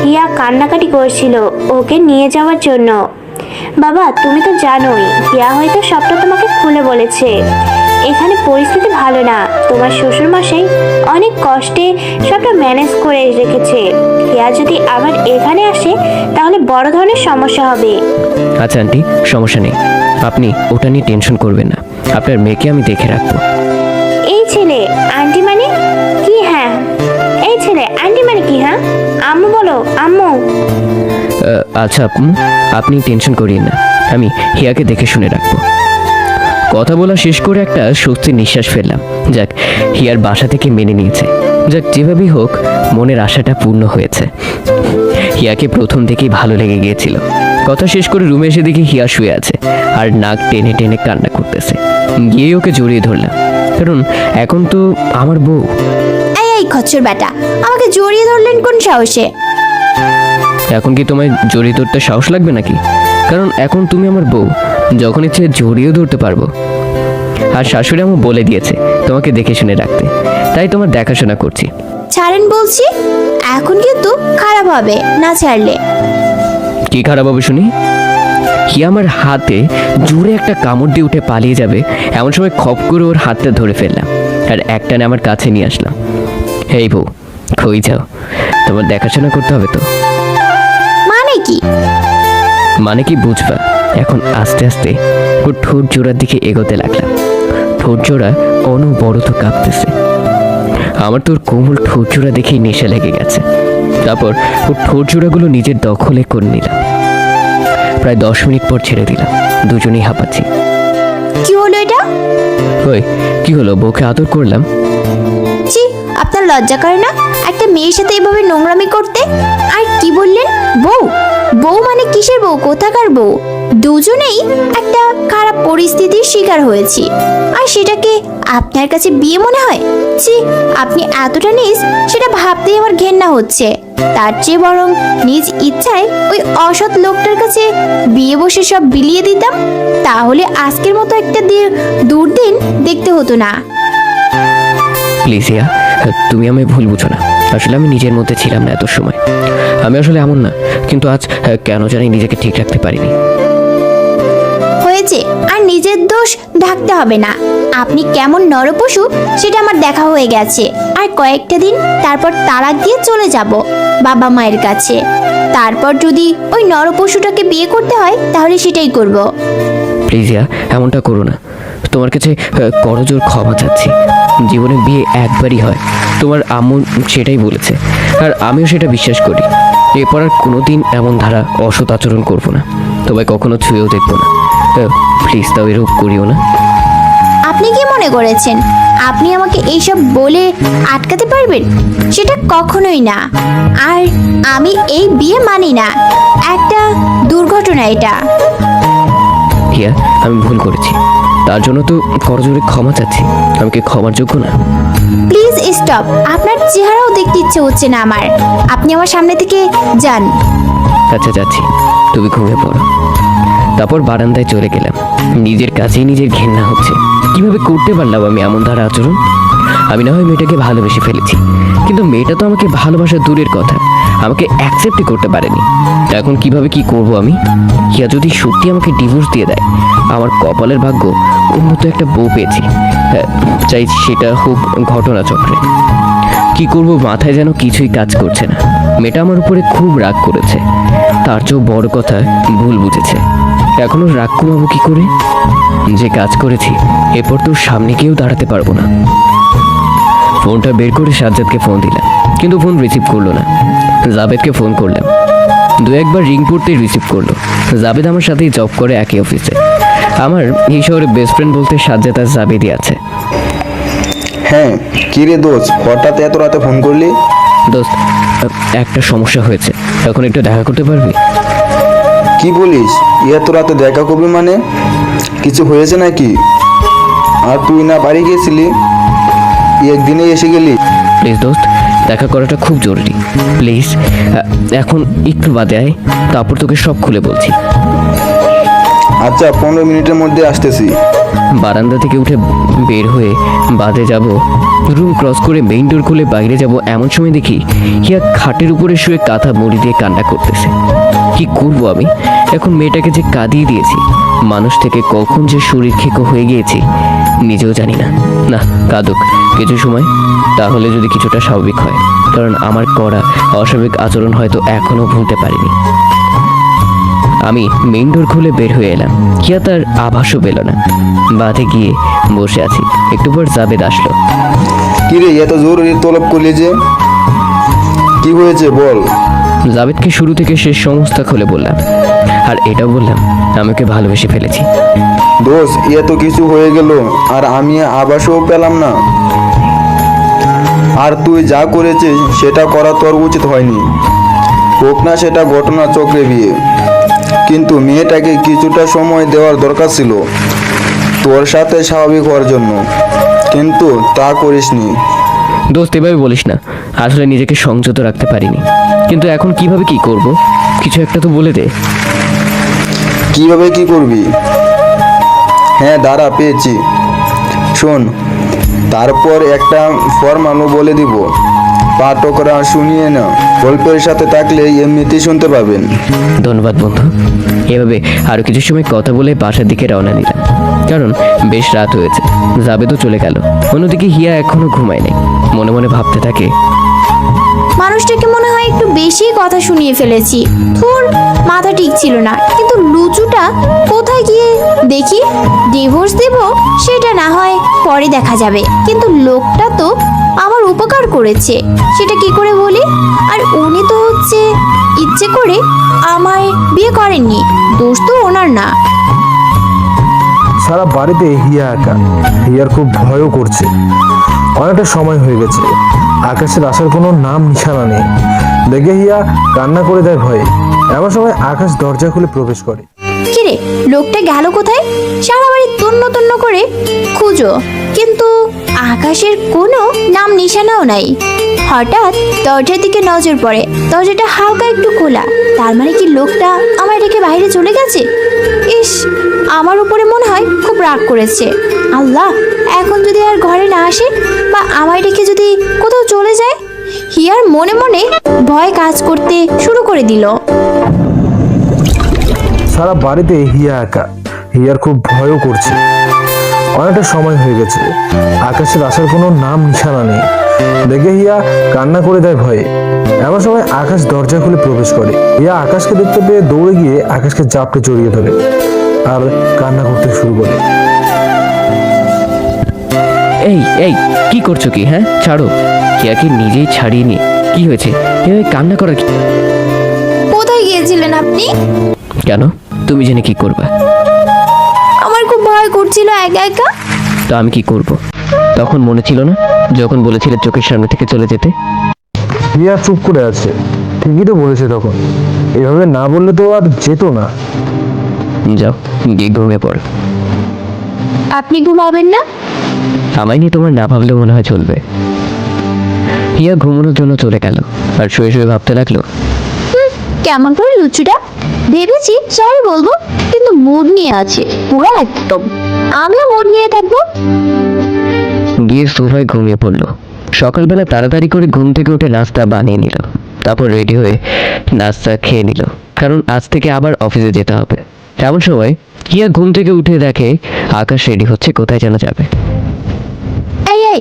হিয়া কান্নাকাটি করছিল ওকে নিয়ে যাওয়ার জন্য। বাবা, তুমি তো জানোই হিয়া হয়তো সবটা তোমাকে খুলে বলেছে। এখানে পরিস্থিতি ভালো না, তোমার শ্বশুর মশাই অনেক কষ্টে সবটা ম্যানেজ করে রেখেছে। হিয়া যদি আবার এখানে আসে তাহলে বড় ধরনের সমস্যা হবে।
আচ্ছা আন্টি, সমস্যা নেই, আপনি ওটা নিয়ে টেনশন করবেন না। আপনার মেয়েকে আমি দেখে রাখবো।
এই ছেলে আন্টি মানে কি? হ্যাঁ, এই ছেলে আন্টি মানে কি? হ্যাঁ, আম্মু বলো, আম্মু।
আচ্ছা আপনি টেনশন করিয়েন না, আমি হিয়াকে দেখে শুনে রাখবো। কথা বলা শেষ করে একটা স্বস্তির নিঃশ্বাস ফেললাম। যাক, হিয়ার বাসা থেকে মেনে নিয়েছে। যাক, যেভাবেই হোক মনের আশাটা পূর্ণ হয়েছে। হিয়াকে প্রথম থেকেই ভালো লেগে গিয়েছিল। কথা শেষ করে রুমে এসে দেখি হিয়া শুয়ে আছে আর নাক টেনে টেনে কান্না করতেছে। গিয়ে ওকে জড়িয়ে ধরলাম, কারণ এখন তো আমার বউ।
এই খচ্চর বেটা, আমাকে জড়িয়ে ধরলেন কোন সাহসে?
এখন কি তোমায় জড়িয়ে ধরতে সাহস লাগবে নাকি? কারণ এখন তুমি আমার বউ, যখন ইচ্ছে জড়িয়েও ধরতে পারবো। আর শাশুড়ি আমু বলে দিয়েছে তোমাকে দেখে শুনে রাখতে, তাই তোমার দেখাশোনা করছি।
ছাড়েন বলছি, এখন কিন্তু খারাপ হবে না ছাড়লে।
কি খারাপ হবে শুনি? কি আমার হাতে জোরে একটা কামড় দিয়ে উঠে পালিয়ে যাবে, এমন সময় খপ করে ওর হাতটা ধরে ফেললাম আর একটানে আমার কাছে নিয়ে আসলাম। এই বউ, কই যাও? তোমার দেখাশোনা করতে হবে তো।
মানে কি?
মানে কি বুঝবা? এখন আস্তে আস্তে ওর ঠোঁট জোড়ার দিকে এগোতে লাগলাম। ঠোঁট জোড়া অনবরত কাঁপতেছে। আমার তোর কোমল ঠোঁট জোড়া দেখেই নেশা লেগে গেছে। তারপর ওর ঠোঁট জোড়াগুলো নিজের দখলে করে নিলাম। প্রায় 10 মিনিট পর ছেড়ে দিলাম। দুজনেই হাঁপাচ্ছি।
কি হলো এটা?
ওই কি হলো? বউকে আদর করলাম।
জি, আপনার লজ্জা করে না? একটা একটা মেয়ের সাথে এভাবে নোংরামি করতে? আর কি বললেন? বউ? বউ মানে কিসের বউ? কোথাকার বউ? দুজনেই একটা খারাপ পরিস্থিতির শিকার হয়েছি, আর সেটাকে আপনার কাছে বিয়ে মনে হয়? ছি, আপনি এতটা নিজ সেটা ভাবতেই আমার ঘেন্না হচ্ছে। তার চেয়ে বরং নিজ ইচ্ছায় ওই অসৎ লোকটার কাছে বিয়ে বসে সব বিলিয়ে দিতাম, তাহলে আজকের মতো একটা দুর্দিন দেখতে হতো না।
প্লিজ হিয়া, তুমি আমায় ভুল বুঝো না। আসলে আমি নিজের মধ্যে ছিলাম না এত সময়। আমি আসলে এমন না, কিন্তু আজ কেন জানি নিজেকে ঠিক রাখতে পারিনি।
হয়েছে, আর নিজের দোষ ঢাকতে হবে না। আপনি কেমন নরপশু সেটা আমার দেখা হয়ে গেছে। আর কয়েকটা দিন তারপর তালাক দিয়ে চলে যাব বাবা মায়ের কাছে। তারপর যদি ওই নরপশুটাকে বিয়ে করতে হয় তাহলে সেটাই করব।
প্লিজ হিয়া, এমনটা করো না। তোমার কাছে করজোর ক্ষমা চাচ্ছি। জীবনে বিয়ে একবারই হয়, তোমার আম্মু সেটাই বলেছে, আর আমিও সেটা বিশ্বাস করি। এরপর আর কোনোদিন এমন ধারা অসৎ আচরণ করবো না, তোমায় কখনো ছুঁয়েও দেখবো না। প্লিজ তাও এরূপ করিও না।
আপনি কি মনে করেছেন আপনি আমাকে এইসব বলে আটকাতে পারবেন? সেটা কখনোই না। আর আমি এই বিয়ে মানি না, একটা দুর্ঘটনা এটা।
হিয়া, আমি ভুল করেছি, তার জন্য তো করজোরে ক্ষমা চাচ্ছি। আমি কি ক্ষমার যোগ্য না?
Please stop. আপনার চেহারাও দেখতে ইচ্ছে হচ্ছে না আমার। আপনি আমার সামনে থেকে যান।
আচ্ছা যাচ্ছি, তুমি ঘুমিয়ে পড়ো। তারপর বারান্দায় চলে গেলাম। নিজের কাছেই নিজের ঘেন্না হচ্ছে। কিভাবে করতে পারলাম আমি এমন ধারা আচরণ? আমি না হয় মেয়েটাকে ভালোবেসে ফেলেছি, কিন্তু মেয়েটা তো আমাকে ভালোবাসা দূরের কথা, আমাকে অ্যাকসেপ্টই করতে পারেনি। এখন কিভাবে কি করব আমি? হিয়া যদি সত্যি আমাকে ডিভোর্স দিয়ে দেয়, আমার কপালের ভাগ্য উন্নত একটা বউ পেয়েছি। চাই সেটা হোক ঘটনাচক্রে। কি করব মাথায় যেন কিছুই কাজ করছে না। মেয়েটা আমার উপরে খুব রাগ করেছে, তার চেয়েও বড় কথা ভুল বুঝেছে। এখনো রাগ কমাবো কি করে? যে কাজ করেছি এরপর তোর সামনে কেউ দাঁড়াতে পারবো না। ফোনটা বের করে সাজ্জাদকে ফোন দিলাম, কিন্তু ফোন রিসিভ করলো না। জাবেদকে ফোন করলাম, দু একবার রিং পড়তেই রিসিভ করলো। জাবেদ আমার সাথেই জব করে একই অফিসে। আমার এই শহরে বেস্ট ফ্রেন্ড বলতে সাজ্জাদ আর জাবেদই আছে।
হ্যাঁ, কি রে দোস্ত, হঠাৎ এত রাতে ফোন করলি?
দোস্ত, একটা সমস্যা হয়েছে, এখন একটু দেখা করতে পারবি?
কি বলিস? এত রাতে দেখা করবি মানে? কিছু হয়েছে নাকি? আর তুই না বাড়ি গেছিলি, একদিনে এসে গেলি?
প্লিজ দোস্ত, দেখা করাটা খুব জরুরি। প্লিজ এখন একটু বাদে আয়, তারপর তোকে সব খুলে বলছি।
আচ্ছা, 15 মিনিটের মধ্যে আসতেছি।
বারান্দা থেকে উঠে বের হয়ে বাদে যাব, রুম ক্রস করে মেইন ডোর খুলে বাইরে যাব, এমন সময় দেখি হিয়া খাটের উপরে শুয়ে কাঁথা মুড়ি দিয়ে কান্না করতেছে। কি করব আমি এখন? মেয়েটাকে যে কাঁদিয়ে দিয়েছি, মানুষ থেকে কখন যে শরীর খেকো হয়ে গিয়েছি নিজেও জানি না। না, কাঁদুক কিছু সময়, তাহলে যদি কিছুটা স্বাভাবিক হয়, কারণ আমার করা অস্বাভাবিক আচরণ হয়তো এখনো ভুলতে পারিনি। আমি মেইন ডোর খুলে বের হয়ে এলাম। হিয়া তার আভাসও পেল না। বাঁধে গিয়ে বসে আছি। একটু পর জাবেদ আসলো।
কি রে, এত জরুরি তলব করলি যে? কি হয়েছে বল?
জাবেদকে শুরু থেকে শেষ সমস্ত খুলে বললাম, আর এটাও বললাম আমি ওকে ভালোবেসে ফেলেছি।
দোষ, এত কিছু হয়ে গেল আর আমি আবাসও পেলাম না। আর তুই যা করেছিস সেটা করা তোর উচিত হয়নি। হোক না সেটা ঘটনা চক্রে বিয়ে, কিন্তু মেয়েটাকে কিছুটা সময় দেওয়ার দরকার ছিল তোর সাথে স্বাভাবিক হওয়ার জন্য, কিন্তু তা করিসনি।
দোস্ত, এভাবে বলিস না। আসলে নিজেকে সংযত রাখতে পারিনি, কিন্তু এখন কিভাবে কি করব? কিছু একটা তো বলে দে।
কিভাবে কি করবি? হ্যাঁ দাঁড়া, পেয়েছি, শোন। তারপর একটা ফরমানও বলে দিব, পাঠকরা শুনিয়ে না, গল্পের সাথে থাকলে এমনিতেই শুনতে পাবেন।
ধন্যবাদ বন্ধু। এভাবে আরো কিছু সময় কথা বলে বাসার দিকে রওনা দিলাম, কারণ বেশ রাত হয়েছে। জাবেদও চলে গেল। অন্যদিকে হিয়া এখনো ঘুমায়নি, মনে মনে ভাবতে থাকে,
মানুষটাকে মনে হয় একটু বেশি কথা শুনিয়ে ফেলেছি। তোর মাথা ঠিক ছিল না, কিন্তু লুচুটা কোথায় গিয়ে দেখি। ডিভোর্স দেব সেটা না হয় পরে দেখা যাবে, কিন্তু লোকটা তো আমার উপকার করেছে, সেটা কি করে বলি? আর উনি তো হচ্ছে ইচ্ছে করে আমায় বিয়ে করেননি, দোষ তো ওনার না।
সারা বাড়িতে হিয়া একা। হিয়ার খুব ভয়ও করছে। অনেকটা সময় হয়ে গেছে। আকাশের আসার কোনো নাম নিশানা নেই। দেখে হিয়া কান্না করে দেয় ভয়ে। এমন সময় আকাশ দরজা খুলে প্রবেশ করে।
কিরে, লোকটা গেল কোথায়? সারা বাড়ি তন্ন তন্ন করে খুঁজো, কিন্তু আকাশের কোনো নাম নিশানাও নাই। হঠাৎ দরজার দিকে নজর পড়ে, দরজাটা হালকা একটু খোলা। তার মানে কি লোকটা আমায় রেখে বাইরে চলে গেছে? ইস, আমার উপরে মনে হয় খুব রাগ করেছে। আল্লাহ, এখন যদি আর ঘরে না আসে বা আমায় রেখে যদি কোথাও চলে যায়। হিয়ার মনে মনে ভয় কাজ করতে শুরু করে দিল।
সারা বাড়িতে হিয়া একা। হিয়ার খুব ভয়ও করছে। অনেকটা সময় হয়ে গেছে, আকাশের আসার কোনো নাম নিশানা নেই। দেখে হিয়া কান্না করে দেয় ভয়ে। এমন সময় আকাশ দরজা খুলে প্রবেশ করে। হিয়া আকাশকে দেখতে পেয়ে দৌড়ে গিয়ে আকাশকে জাপটে জড়িয়ে ধরে আর কান্না করতে শুরু করে।
এই এই কি করছো কি? হ্যাঁ, ছাড়ো। হিয়াকে নিজেই ছাড়িয়ে নিয়ে কি হয়েছে? এভাবে কান্না করার কি?
কোথায় গিয়েছিলেন আপনি?
কেন? তুমি জেনে কি করবে?
আমার খুব ভয় করছিল একা একা।
তো আমি কি করব? তখন মনে ছিল না যখন বলেছিলে চোখের সামনে থেকে চলে যেতে?
হিয়া চুপ করে আছে। ঠিকই তো বলেছে তখন। এভাবে না বললে তো আর যেত না।
যাও, গিয়ে ঘুমিয়ে পড়ো।
আপনি ঘুমাবেন না?
আমায় নিয়ে তোমার না ভাবলে মনে হয় চলবে। হিয়া ঘুমানোর জন্য চলে গেল আর শুয়ে শুয়ে ভাবতে লাগলো,
কেমন করে লুচুটা? ভেবেছি সরি বলবো, কিন্তু মুড নিয়ে আছে পুরো একদম। আমিও মুড নিয়ে থাকবো।
গিয়ে সোফায় ঘুমিয়ে পড়লো। সকালবেলা তাড়াতাড়ি করে ঘুম থেকে উঠে নাস্তা বানিয়ে নিল, তারপর রেডি হয়ে নাস্তা খেয়ে নিল, কারণ আজ থেকে আবার অফিসে যেতে হবে। এমন সময় হিয়া ঘুম থেকে উঠে দেখে আকাশ রেডি হচ্ছে কোথায় যেন যাবে।
এই এই,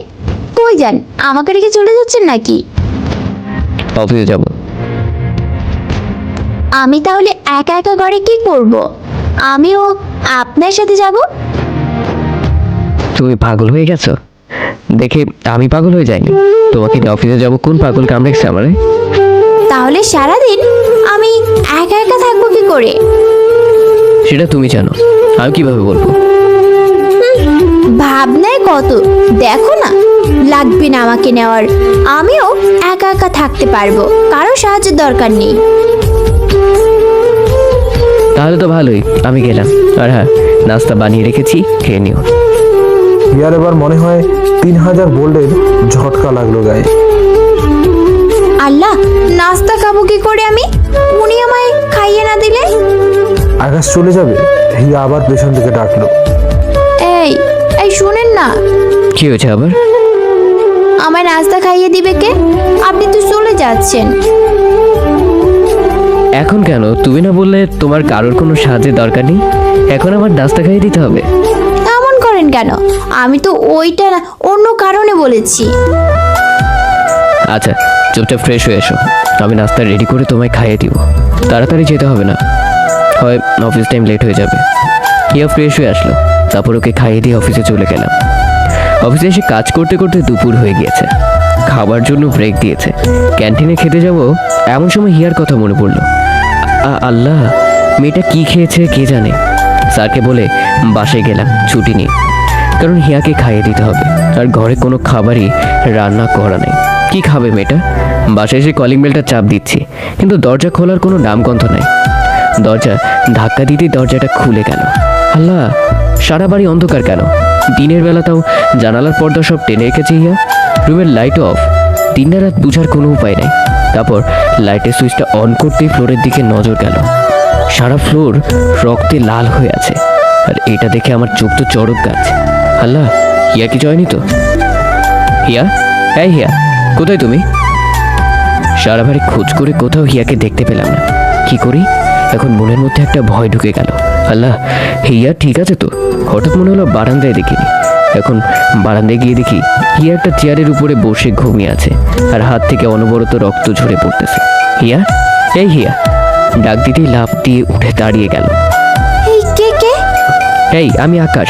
কই যান? আমাকে রেখে চলে যাচ্ছেন নাকি?
অফিসে যাব।
আমি তাহলে একা একা ঘরে কি করব? আমিও আপনার সাথে যাব।
তুমি পাগল হয়ে গেছো? দেখে আমি পাগল হয়ে যাইনি। তোমাকে নিয়ে অফিসে যাব কোন পাগল কামড়েছে আমারে?
তাহলে সারাদিন আমি একা একা থাকবো কি করে?
সেটা তুমি জানো, আমি কিভাবে বলবো?
ভাবনায় কত, দেখো না, লাগবে না আমাকে নেওয়ার। আমিও একা একা থাকতে পারবো, কারো সাহায্যের দরকার নেই।
তাহলে তো ভালোই, আমি গেলাম। আর হ্যাঁ, নাস্তা বানিয়ে রেখেছি, খেয়ে নিও।
হিয়ার এবার মনে হয় 3000 ভোল্টের ঝটকা লাগলো গায়ে।
আল্লাহ, নাস্তা খাবো কি করে আমি? উনি আমায় খাইয়ে না দিলে?
আকাশ চলে যাবে। হিয়া আবার পেছন থেকে ডাকলো।
এই এই, শুনেন না,
কি হয়েছে আবার?
আমায় নাস্তা খাইয়ে দিবে কে? আপনি তো চলে যাচ্ছেন।
এখন কেন? তুমি না বললে তোমার কারোর কোনো সাহায্যের দরকার নেই? এখন আমার নাস্তা খাইয়ে দিতে হবে?
এমন করেন কেন? আমি তো ওইটা না, অন্য কারণে বলেছি।
আচ্ছা, চুপচাপ ফ্রেশ হয়ে এসো, আমি নাস্তা রেডি করে তোমায় খাইয়ে দিব। তাড়াতাড়ি যেতে হবে না, হয় অফিস টাইম লেট হয়ে যাবে। হিয়া ফ্রেশ হয়ে আসলো, তারপর ওকে খাইয়ে দিয়ে অফিসে চলে গেলাম। অফিসে এসে কাজ করতে করতে দুপুর হয়ে গিয়েছে। খাবার জন্য ব্রেক দিয়েছে, ক্যান্টিনে খেতে যাব। এমন সময় হিয়ার কথা মনে পড়লো। আল্লাহ, মেয়েটা কি খেয়েছে কে জানে। স্যারকে বলে বাসায় গেলাম ছুটি নিয়ে, কারণ হিয়াকে খাইয়ে দিতে হবে। আর ঘরে কোনো খাবারই রান্না করা নেই। কি খাবে মেয়েটা? বাসায় এসে কলিং বেলটা চাপ দিচ্ছি, কিন্তু দরজা খোলার কোনো নামগন্ধ নাই। দরজা ধাক্কা দিতেই দরজাটা খুলে গেল। আল্লাহ, সারা বাড়ি অন্ধকার কেন? দিনের বেলাটাও জানালার পর্দা সব টেনে রেখেছে হিয়া। রুমের লাইট অফ। দিনটা রাত বুঝার কোনো উপায় নাই। তারপর লাইটের সুইচটা অন করতেই ফ্লোরের দিকে নজর গেল। সারা ফ্লোর রক্তে লাল হয়ে আছে, আর এটা দেখে আমার চোখ তো চড়ক গাছ। আল্লাহ, হিয়া কিছু হয়নি তো? হিয়া, এই হিয়া, কোথায় তুমি? সারা বাড়ি খোঁজ করে কোথাও হিয়াকে দেখতে পেলাম না। কি করি এখন? মনের মধ্যে একটা ভয় ঢুকে গেল। আল্লাহ, হিয়া ঠিক আছে তো? হঠাৎ মনে হলো বারান্দায় দেখিনি। এখন বারান্দায় গিয়ে দেখি হিয়া একটা চেয়ারের উপরে বসে ঘুমিয়ে আছে, আর হাত থেকে অনবরত রক্ত ঝরে পড়তেছে। হিয়া, এই হিয়া, ডাক দিতেই লাফ দিয়ে উঠে দাঁড়িয়ে গেল।
এই কে কে?
এই, আমি আকাশ।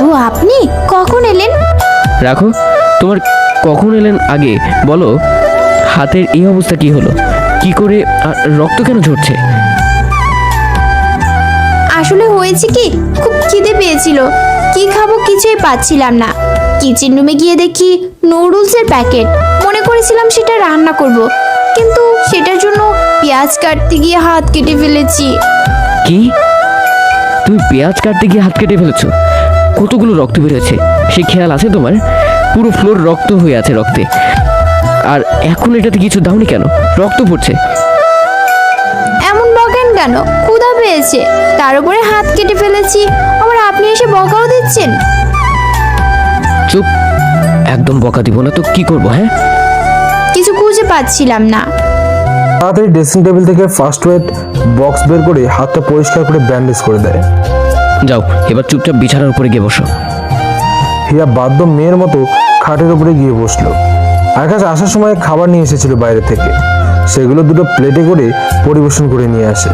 ও আপনি কখন এলেন?
রাখো, তোমার কখন এলেন আগে বলো। হাতের এই অবস্থা কি হলো? কি করে? আর রক্ত কেন ঝরছে?
আসলে হয়েছে কি, খুব খিদে পেয়েছিল, কি খাবো কিছুই পাচ্ছিলাম না। কিচেন রুমে গিয়ে দেখি নুডলসের প্যাকেট। মনে করেছিলাম সেটা রান্না করব, কিন্তু সেটার জন্য পেঁয়াজ কাটতে গিয়ে হাত কেটে ফেলেছি।
কি, তুমি পেঁয়াজ কাটতে গিয়ে হাত কেটে ফেলেছো? কতগুলো রক্ত বেরোচ্ছে সে খেয়াল আছে তোমার? পুরো ফ্লোর রক্ত হয়ে আছে রক্তে। আর এখন এটাতে কিছু দাওনি কেন? রক্ত পড়ছে।
এমন বকেন কেন? ক্ষুধা পেয়েছে, তার উপরে হাত কেটে ফেলেছি, আবার আপনি এসে বকাও দিচ্ছেন।
চুপ, একদম বকা দিব না তো কি করবো? হ্যাঁ,
কিছু খুঁজে পাচ্ছিলাম না।
তাড়াতাড়ি ড্রেসিং টেবিল থেকে ফার্স্ট ওয়েড বক্স বের করে হাতটা পরিষ্কার করে ব্যান্ডেজ করে দেয়।
যাও এবার চুপচাপ বিছানার উপরে গিয়ে বসো।
হিয়া বাধ্য মেয়ের মতো খাটের উপরে গিয়ে বসলো। আকাশ আসার সময় খাবার নিয়ে এসেছিল বাইরে থেকে, সেগুলো দুটো প্লেটে করে পরিবেশন করে নিয়ে আসে।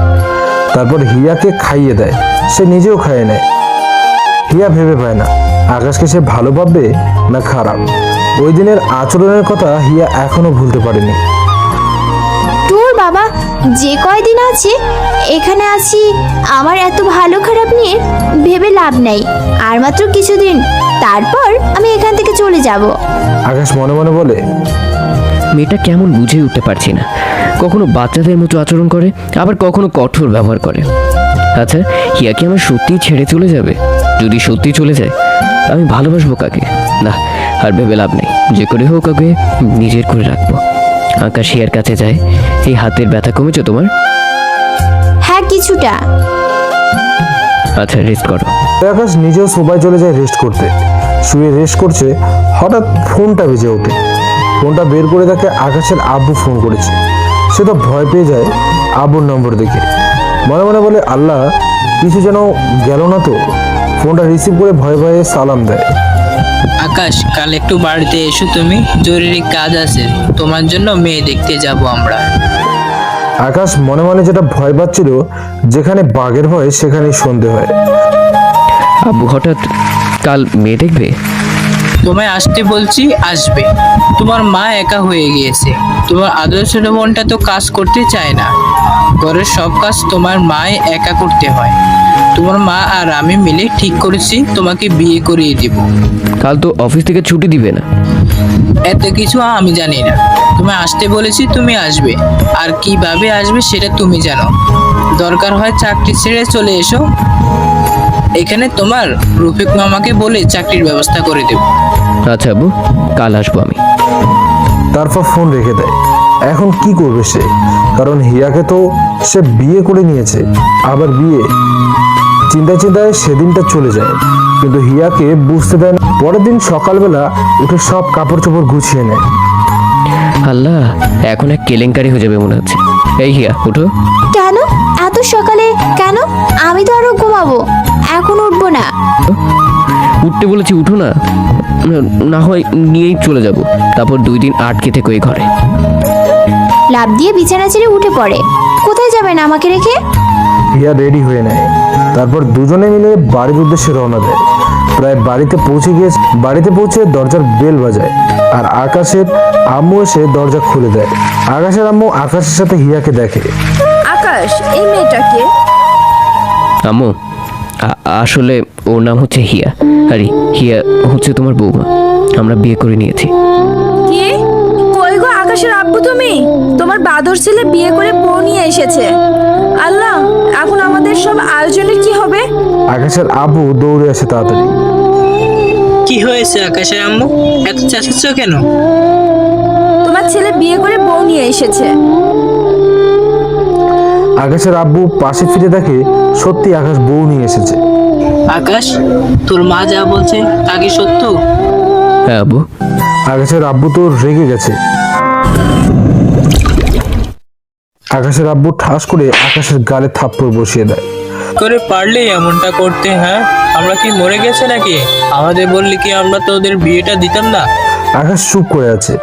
তারপর হিয়াকে খাইয়ে দেয়, সে নিজেও খাইয়ে নেয়। হিয়া ভেবে পায় না আকাশকে সে ভালো ভাববে না খারাপ। ওই দিনের আচরণের কথা হিয়া এখনো ভুলতে পারেনি।
তোর বাবা, যে কয়দিন আছে এখানে আছি, আমার এত ভালো খারাপ নিয়ে ভেবে লাভ নাই। আর মাত্র কিছুদিন, তারপর আমি এখান থেকে চলে যাব।
আকাশ মনে মনে বলে,
মেয়েটা কেমন বুঝে উঠতে পারছি না। কখনো বাচ্চাদের মতো আচরণ করে, আবার কখনো কঠোর ব্যবহার করে। আচ্ছা, হিয়া কি আমার সত্যিই ছেড়ে চলে যাবে? যদি সত্যি চলে যায়, আমি ভালোবাসবো কাকে? না, আর ভেবে লাভ নেই। যে করে হোক ওকে নিজের করে রাখবো। আকাশ হিয়ার কাছে যায়। এই হাতের ব্যথা কমেছে তোমার?
হ্যাঁ, কিছুটা।
আচ্ছা, রেস্ট করো।
আকাশ নিজেও সোফায় চলে যায় রেস্ট করতে। শুয়ে রেস্ট করছে, হঠাৎ ফোনটা বেজে ওঠে। ফোনটা বের করে দেখে আকাশের আব্বু ফোন করেছে। সে তো ভয় পেয়ে যায় আব্বুর নম্বর দেখে। মনে মনে বলে, আল্লাহ, কিছু যেন গেল না তো। ফোনটা রিসিভ করে ভয়ে ভয়ে সালাম দেয়।
আকাশ, কাল একটু বাড়িতে এসো তুমি, জরুরি কাজ আছে তোমার জন্য, মেয়ে দেখতে যাব আমরা।
আকাশ মনে মনে যেটা ভয় পাচ্ছিল, যেখানে বাঘের ভয় সেখানেই সন্ধে হয়।
আব্বু হঠাৎ কাল মেয়ে দেখবে?
তোমায় আসতে বলছি, আসবে। তোমার মা একা হয়ে গিয়েছে। তোমার আদর ছোট বোনটা তো কাজ করতে চায় না। ঘরের সব কাজ তোমার মায় একা করতে হয়। তোমার মা আর আমি মিলে ঠিক করেছি তোমাকে বিয়ে করিয়ে দিব।
কাল তো অফিস থেকে ছুটি দিবে না।
এত কিছু আমি জানি না। তুমি আসতে বলেছি, তুমি আসবে। আর কিভাবে আসবে সেটা তুমি জানো। দরকার হয় চাকরি ছেড়ে চলে এসো। এখানে তোমার রফিক মামাকে বলে চাকরির ব্যবস্থা করে দেব।
আচ্ছা আব্বু, কাল আসবো আমি।
তারপর ফোন রেখে দেয়। এখন কি করবে সে? কারণ হিয়াকে তো সে বিয়ে করে নিয়েছে, আবার বিয়ে। চিন্তায় চিন্তায় সেদিনটা চলে যায়, কিন্তু হিয়াকে বুঝতে দেয় না। পরের দিন সকালবেলা উঠে সব কাপড় চোপড় গুছিয়ে নেয়।
আল্লাহ, এখন এক কেলেঙ্কারি হয়ে যাবে মনে হচ্ছে। এই হিয়া, উঠো।
কেন এত সকালে? কেন? আমি তো আরো ঘুমাবো, এখন উঠবো না।
উঠতে বলেছি, উঠো না। না হয় নিয়েই চলে যাব, তারপর 2 দিন আটকে থেকো এই ঘরে।
লাফ দিয়ে বিছানা ছেড়ে উঠে পড়ে। কোথায় যাবেন আমাকে রেখে?
হিয়া রেডি হয়ে নেয়। তারপর দুজনে মিলে বাড়ির উদ্দেশ্যে রওনা দেয়। প্রায় বাড়িতে পৌঁছে দরজার বেল বাজায়, আর আকাশের আম্মু এসে দরজা খুলে দেয়। আকাশের আম্মু আকাশের সাথে হিয়াকে দেখে।
আকাশ, এই মেয়েটাকে?
আম্মু, আসলে ওর নাম হচ্ছে হিয়া। আরে হিয়া হচ্ছে তোমার বৌমা। আমরা বিয়ে করে নিয়েছি।
কি? কই গো আকাশের আব্বু, তুমি? তোমার বাদর ছেলে বিয়ে করে বউ নিয়ে এসেছে। আল্লাহ, এখন আমাদের সব আয়োজনের কি হবে?
আকাশের আব্বু দৌড়ে আসে তাড়াতাড়ি।
কি হয়েছে আকাশের আম্মু, এত চেঁচাচ্ছ কেন?
তোমার ছেলে বিয়ে করে বউ নিয়ে এসেছে।
আকাশের আব্বু পাশে ফিরে দেখে সত্যি আকাশ বউ নিয়ে এসেছে।
আকাশ, তোর মা যা বলছে তা কি সত্য?
হ্যাঁ আব্বু।
আকাশের আব্বু তো রেগে গেছে। আকাশের আব্বু ঠাস করে আকাশের গালে থাপ্পড় বসিয়ে দেয়।
করে পারলে এমনটা করতে? হ্যাঁ, আমরা কি মরে গেছে নাকি? আমাদের বললি কি আমরা তোদের বিয়েটা দিতাম না?
আকাশ চুপ করে আছে।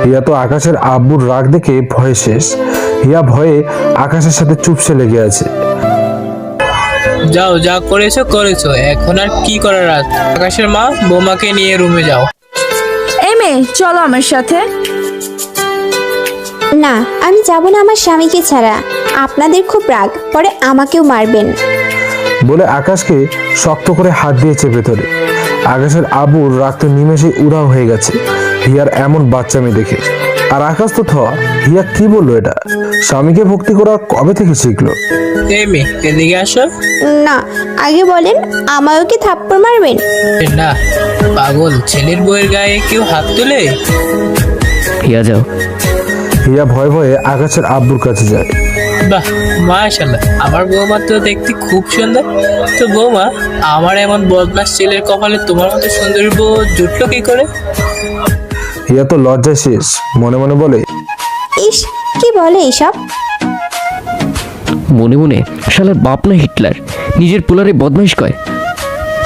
হিয়া তো আকাশের আব্বুর রাগ দেখে ভয়ে শেষ। হিয়া ভয়ে আকাশের সাথে চুপসে লেগে আছে।
যাও, যা করেছো করেছো, এখন আর কি করার আছে? আকাশের মা, বৌমাকে নিয়ে রুমে যাও।
এই মেয়ে, চলো আমার সাথে।
না, আমি যাব না আমার স্বামীকে ছাড়া। আপনাদের খুব রাগ, পরে আমাকেও মারবেন।
বলে আকাশকে শক্ত করে হাত দিয়ে চেপে ধরে। আকাশের আব্বুর রাগ তো নিমেষে উধাও হয়ে গেছে হিয়ার এমন বাচ্চা মেয়ে দেখে। আর আকাশ তো হিয়া কি বললো এটা? স্বামীকে ভক্তি করা কবে থেকে শিখলো?
এই মেয়ে এদিকে আসো।
না, আগে বলেন, আমায়ও কি থাপ্পড় মারবেন?
না পাগল, ছেলের বউয়ের গায়ে কেউ হাত তোলে?
হিয়া যাও।
হিয়া ভয়ে ভয়ে আকাশের আব্বুর কাছে যায়।
বাহ মাশাআল্লাহ, আমার বৌমা তো দেখতে খুব সুন্দর। তো বৌমা, আমার এমন বদমাস ছেলের কপালে তোমার মতো সুন্দরী বউ জুটলো কি করে?
হিয়া তো লজ্জায় শেষ, মনে মনে বলে,
ইস, কি বলে এইসব?
মনে মনে শালার বাপ না হিটলার, নিজের পোলারে বদমাইশ কয়।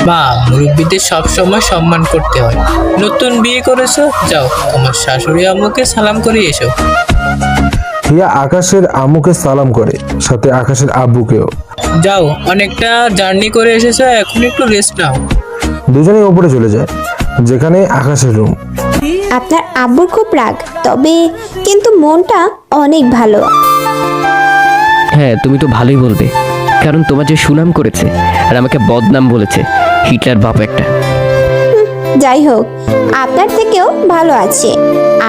মা, মুরব্বীদের সবসময় সম্মান করতে হয়। নতুন বিয়ে করেছো, যাও তোমার শাশুড়ি আম্মুকে সালাম করে এসো।
হিয়া আকাশের আম্মুকে সালাম করে, সাথে আকাশের আব্বুকেও।
যাও, অনেকটা জার্নি করে এসেছো, এখন একটু রেস্ট নাও।
দুজনেই ওপরে চলে যায়, যেখানে আকাশের রুম।
আপনার আব্বুর খুব রাগ, তবে কিন্তু মনটা অনেক ভালো।
হ্যাঁ, তুমি তো ভালোই বলবে, কারণ তোমার যে সুনাম করেছে আর আমাকে বদনাম বলেছে, হিটলার বাপ একটা।
যাই হোক, আপনার থেকেও ভালো আছে।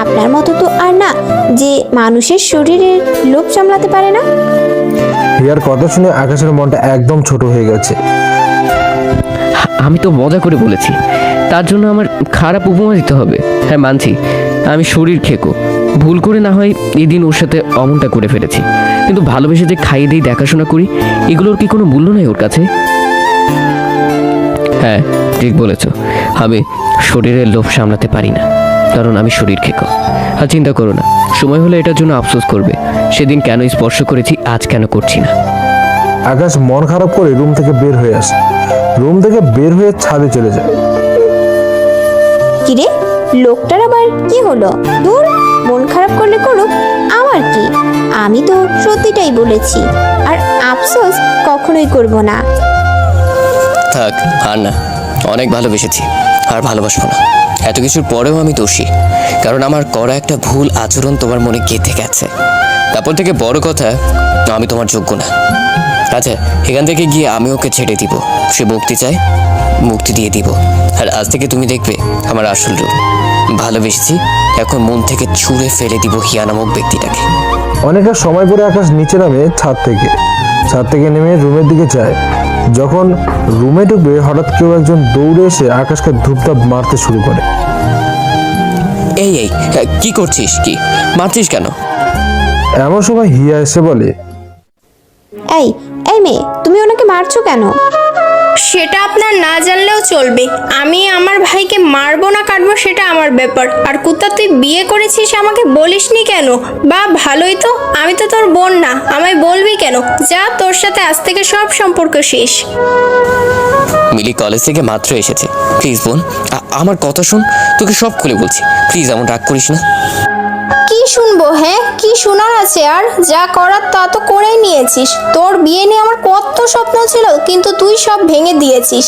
আপনার মতো তো আর না যে মানুষের শরীরের লোভ সামলাতে পারে না।
হিয়ার কথা শুনে আকাশের মনটা একদম ছোট হয়ে গেছে।
আমি তো মজা করে বলেছি, তার জন্য আমার খারাপ উপমা দিতে হবে? হ্যাঁ মানছি, আমি শরীর খেকো, ভুল করে না হয় এদিন ওর সাথে অমনটা করে ফেলেছি, কিন্তু ভালোবেসে যে খাইয়ে দিই, দেখাশোনা করি, এগুলোর কি কোনো মূল্য নেই ওর কাছে? হ্যাঁ ঠিক বলেছ, আমি শরীরের লোভ সামলাতে পারি না, কারণ আমি শরীর খেকো। আর চিন্তা করো না, সময় হলে এটার জন্য আফসোস করবে, সেদিন কেন স্পর্শ করেছি, আজ কেন করছি না।
আকাশ মন খারাপ করে রুম থেকে বের হয়ে আসে। রুম থেকে বের হয়ে ছাদে চলে যায়।
কিরে, লোকটার আবার কি হলো? দূর, মন খারাপ করলে করুক, আমার কি? আমি তো সত্যিটাই বলেছি, আর আফসোস কখনোই করব না।
থাক আর না, অনেক ভালোবেসেছি, আর ভালোবাসবো না। এত কিছুর পরেও আমি দোষী, কারণ আমার করা একটা ভুল আচরণ তোমার মনে গেঁথে গেছে। তারপর থেকে বড় কথা, আমি তোমার যোগ্য না। আচ্ছা, এখান থেকে গিয়ে আমি ওকে ছেড়ে দিব, সে মুক্তি চায়, মুক্তি দিয়ে দিব। আর আজ থেকে তুমি দেখবে আমার আসল রূপ। ভালোবেসেছি, এখন মন থেকে ছুঁড়ে ফেলে দিব হিয়া নামক ব্যক্তিটাকে।
অনেকটা সময় পরে আকাশ নিচে নামে ছাদ থেকে নেমে রুমের দিকে যায়। যখন রুমে ঢুকবে, হঠাৎ কেউ একজন দৌড়ে এসে আকাশকে ধূপধাপ মারতে শুরু করে।
এই এই কি করছিস? কি মারছিস কেন?
এমন সময় হিয়া এসে বলে,
এই এই মেয়ে, তুমি ওনাকে মারছো কেন?
সেটা আপনার না জানলেও চলবে। আমি আমার ভাইকে মারবো না কাটবো সেটা আমার ব্যাপার। আর কুত্তা, তুই বিয়ে করেছিস আমাকে বলিসনি কেন? বা ভালোই তো, আমি তো তোর বোন না, আমায় বলবি কেন? যা, তোর সাথে আজ থেকে সব সম্পর্ক শেষ।
মিলি কলেজ থেকে মাত্র এসেছে, প্লিজ বোন আমার কথা শোন, তোকে সব খুলে বলছি, প্লিজ এমন রাগ করিস না।
কি শুনবো? হ্যাঁ, কি শোনার আছে? আর যা করার তা তো করেই নিয়েছিস। তোর বিয়ে নিয়ে আমার কত স্বপ্ন ছিল, কিন্তু তুই সব ভেঙে দিয়েছিস।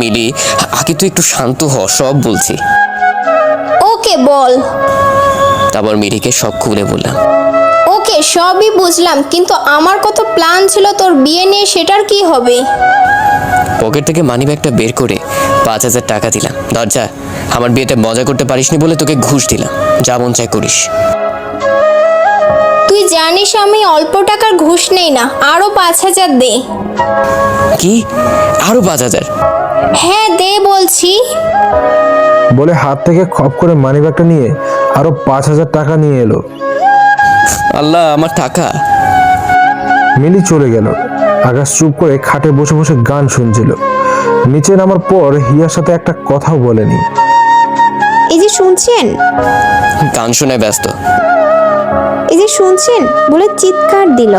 মিলি, আগে তুই একটু শান্ত হ, সব বলছি।
ওকে বল।
তারপর মিলিকে সব খুলে বললাম।
ওকে, সবই বুঝলাম, কিন্তু আমার কত প্ল্যান ছিল তোর বিয়ে নিয়ে, সেটার কি হবে?
পকেট থেকে মানিব্যাগটা বের করে 5,000 টাকা দিলাম। দরজা, আমার বিয়েতে মজা করতে পারিসনি বলে তোকে ঘুষ দিলাম, যা মন চাই করিস।
তুই জানিস আমি অল্প টাকার ঘুষ নেই না, আরো 5,000 দে।
কি? আরো 5,000?
হ্যাঁ দে বলছি।
বলে হাত থেকে খপ করে মানিব্যাগটা নিয়ে আরো 5,000 টাকা নিয়ে এলো।
আল্লাহ, আমার টাকা!
মিলি চলে গেল। আকাশ চুপ করে খাটে বসে বসে গান শুনছিল। নিচে নামার পর হিয়ার সাথে একটা কথাও বলেনি।
এই যে শুনছেন,
গান শোনায় ব্যস্ত।
এই যে শুনছেন বলে চিৎকার দিল।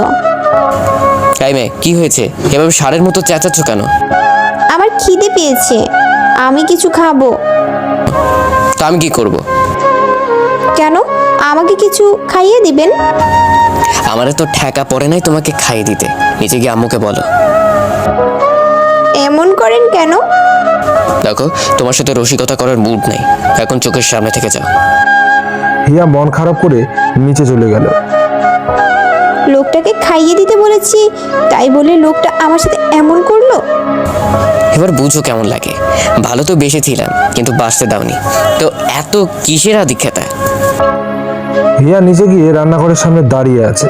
তাই মেয়ে, কি হয়েছে? এভাবে ষাঁড়ের মতো চেঁচাচ্ছ কেন?
আমার খিদে পেয়েছে, আমি কিছু খাবো।
তা আমি কি করব?
কেন, আমাকে কিছু খাইয়ে দিবেন?
আমারে তো ঠেকা পড়ে নাই তোমাকে খাইয়ে দিতে, নিচে গিয়ে আম্মুকে বলো।
এমন করেন কেন?
দেখো, তোমার সাথে রসিকতা করার মুড নেই, এখন চোখের সামনে থেকে যাও।
হিয়া মন খারাপ করে নিচে চলে গেল।
লোকটাকে খাইয়ে দিতে বলেছি, তাই বলে লোকটা আমার সাথে এমন করলো।
এবার বুঝো কেমন লাগে। ভালো তো বেসেছিলাম, কিন্তু বাঁচতে দাওনি, তো এত কিসের আদিক্ষেতা?
হিয়া নিচে গিয়ে রান্নাঘরের সামনে দাঁড়িয়ে আছে।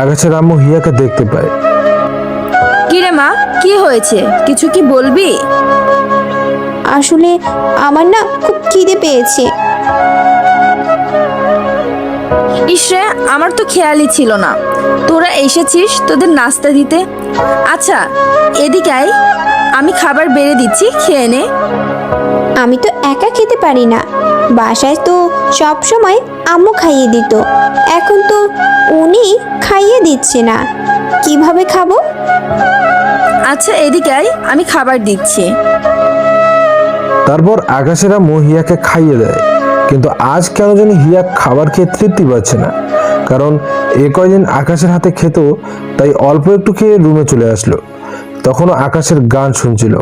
আকাশের আম্মু হিয়াকে দেখতে পায়।
কি রে মা, কি হয়েছে? কিছু কি বলবি?
আসলে আমার না খুব খিদে পেয়েছে।
ইসরে, আমার তো খেয়ালই ছিল না তোরা এসেছিস তোদের নাস্তা দিতে। আচ্ছা এদিকে আয়, আমি খাবার বেড়ে দিচ্ছি, খেয়ে নে।
আমি তো একা খেতে পারি না, বাসায় তো সব সময় আম্মু খাইয়ে দিত, এখন তো উনি খাইয়ে দিচ্ছে না, কিভাবে খাবো?
আচ্ছা এদিকে আয়, আমি খাবার দিচ্ছি।
তারপর আকাশের আম্মু হিয়াকে খাইয়ে দেয়। কিন্তু আজ কেন জানি হিয়া খাবার খেয়ে তৃপ্তি পাচ্ছে না, কারণ এ কয়দিন আকাশের হাতে খেত, তাই অল্প একটু খেয়ে রুমে চলে আসলো। তখনও আকাশের গান শুনছিল।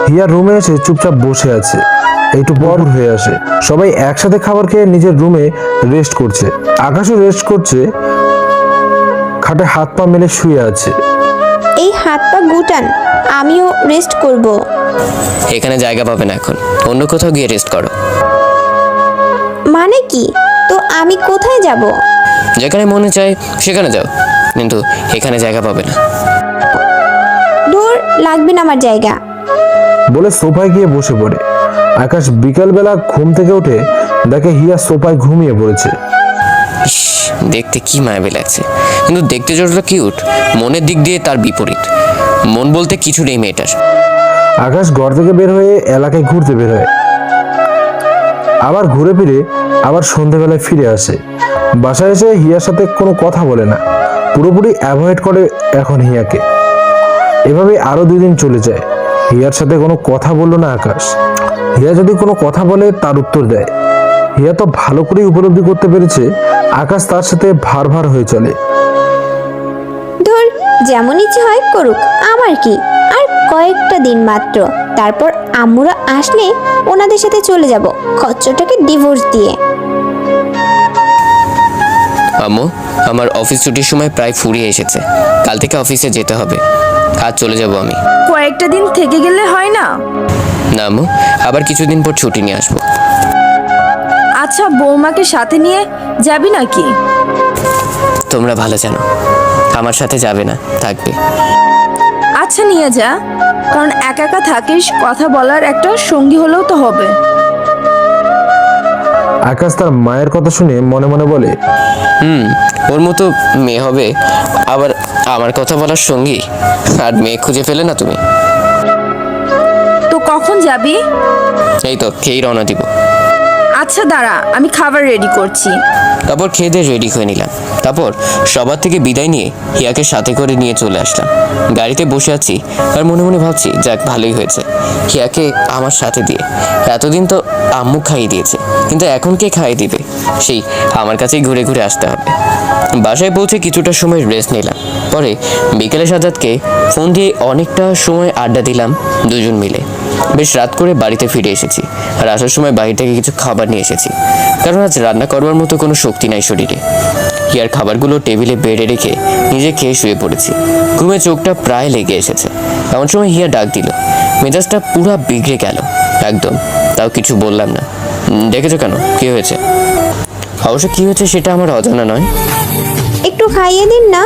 হিয়া রুমে এসে চুপচাপ বসে আছে। একটু পর হয়ে আসে, সবাই একসাথে খাবার খেয়ে নিজের রুমে রেস্ট করছে। আকাশও রেস্ট করছে, খাটে হাত পা মেলে শুয়ে আছে।
এই হাত পা গুটান, আমিও রেস্ট করব।
এখানে জায়গা পাবে না, এখন অন্য কোথাও গিয়ে রেস্ট করো।
মানে কি? তো আমি কোথায় যাব?
যেখানে মনে চায় সেখানে যাও, কিন্তু এখানে জায়গা পাবে না।
দূর, লাগবে না আমার জায়গা।
বলে সোফায় গিয়ে বসে পড়ে। আকাশ বিকালবেলা ঘুম থেকে উঠে দেখে হিয়া সোফায় ঘুমিয়ে পড়েছে।
ইস, দেখতে কি মায়াবী লাগছে, কিন্তু দেখতে যতটা কিউট, মনের দিক দিয়ে তার বিপরীত। মন বলতে কিছু নেই মেয়েটার।
আকাশ ঘর থেকে বের হয়ে এলাকায় ঘুরতে বের হয়, আবার ঘুরে ফিরে আবার সন্ধ্যাবেলায় ফিরে আসে। বাসায় এসে হিয়ার সাথে কোনো কথা বলে না, পুরোপুরি অ্যাভয়েড করে এখন হিয়াকে। এভাবে আরো 2 দিন চলে যায়। হিয়ার সাথে কোনো কথা বললো না আকাশ। হিয়া যদি কোনো কথা বলে তার উত্তর দেয়। হিয়া তো ভালো করেই উপলব্ধি করতে পেরেছে আকাশ তার সাথে ভার ভার হয়ে চলে।
ধুর, যেমন ইচ্ছে হয় করুক, আমার কি। আর কয়েকটা দিন মাত্র, তারপর আম্মুরা আসলে ওনাদের সাথে চলে যাব খচ্চরটাকে ডিভোর্স দিয়ে।
আম্মু, আমার অফিস ছুটির সময় প্রায় ফুরিয়ে এসেছে, কাল থেকে অফিসে যেতে হবে। আজ চলে যাব আমি।
কয়েকটা দিন থেকে গেলে হয় না?
না আম্মু, আবার কিছুদিন পর ছুটি নিয়ে আসবো।
আচ্ছা বৌমাকে সাথে নিয়ে যাবি নাকি?
তোমরা ভালো জানো আমার সাথে যাবে না, থাকবে।
আচ্ছা নিয়ে যা, কারণ একা একা থাকিস, কথা বলার একটা সঙ্গী হলেও তো হবে।
আকাশ তার মায়ের কথা শুনে মনে মনে বলে,
ওর মতো মেয়ে হবে, আবার আমার কথা বলার সঙ্গী। আর মেয়ে খুঁজে পেলে না তুমি?
তো কখন যাবি?
এই তো খেয়েই রওনা দিব।
আচ্ছা দাঁড়া, আমি খাবার রেডি করছি।
তারপর খেয়ে দিয়ে রেডি হয়ে নিলাম। তারপর সবার থেকে বিদায় নিয়ে হিয়াকে সাথে করে নিয়ে চলে আসলাম। গাড়িতে বসে আছি আর মনে মনে ভাবছি, যাক ভালোই হয়েছে হিয়াকে আমার সাথে দিয়ে। এতদিন তো আম্মু খাইয়ে দিয়েছে, কিন্তু এখন কে খাইয়ে দিবে? সেই আমার কাছেই ঘুরে ঘুরে আসতে হবে। বাসায় পৌঁছে কিছুটা সময় রেস্ট নিলাম। পরে বিকেলে সাজাদকে ফোন দিয়ে অনেকটা সময় আড্ডা দিলাম দুজন মিলে। বেশ রাত করে বাড়িতে ফিরে এসেছি, আর আসার সময় বাড়ি থেকে কিছু খাবার নিয়ে এসেছি, কারণ আজ রান্না করবার মতো কোনো শক্তি নাই শরীরে। হিয়ার খাবারগুলো টেবিলে বেড়ে রেখে নিজে খেয়ে শুয়ে পড়েছি। ঘুমে চোখটা প্রায় লেগে এসেছে। এমন সময় হিয়া ডাক দিল। মেজাজটা পুরা বিগড়ে গেল একদম, তাও কিছু বললাম না। ডেকেছো কেন? কি হয়েছে? অবশ্য কি হয়েছে সেটা আমার অজানা নয়।
একটু খাইয়ে দিন না।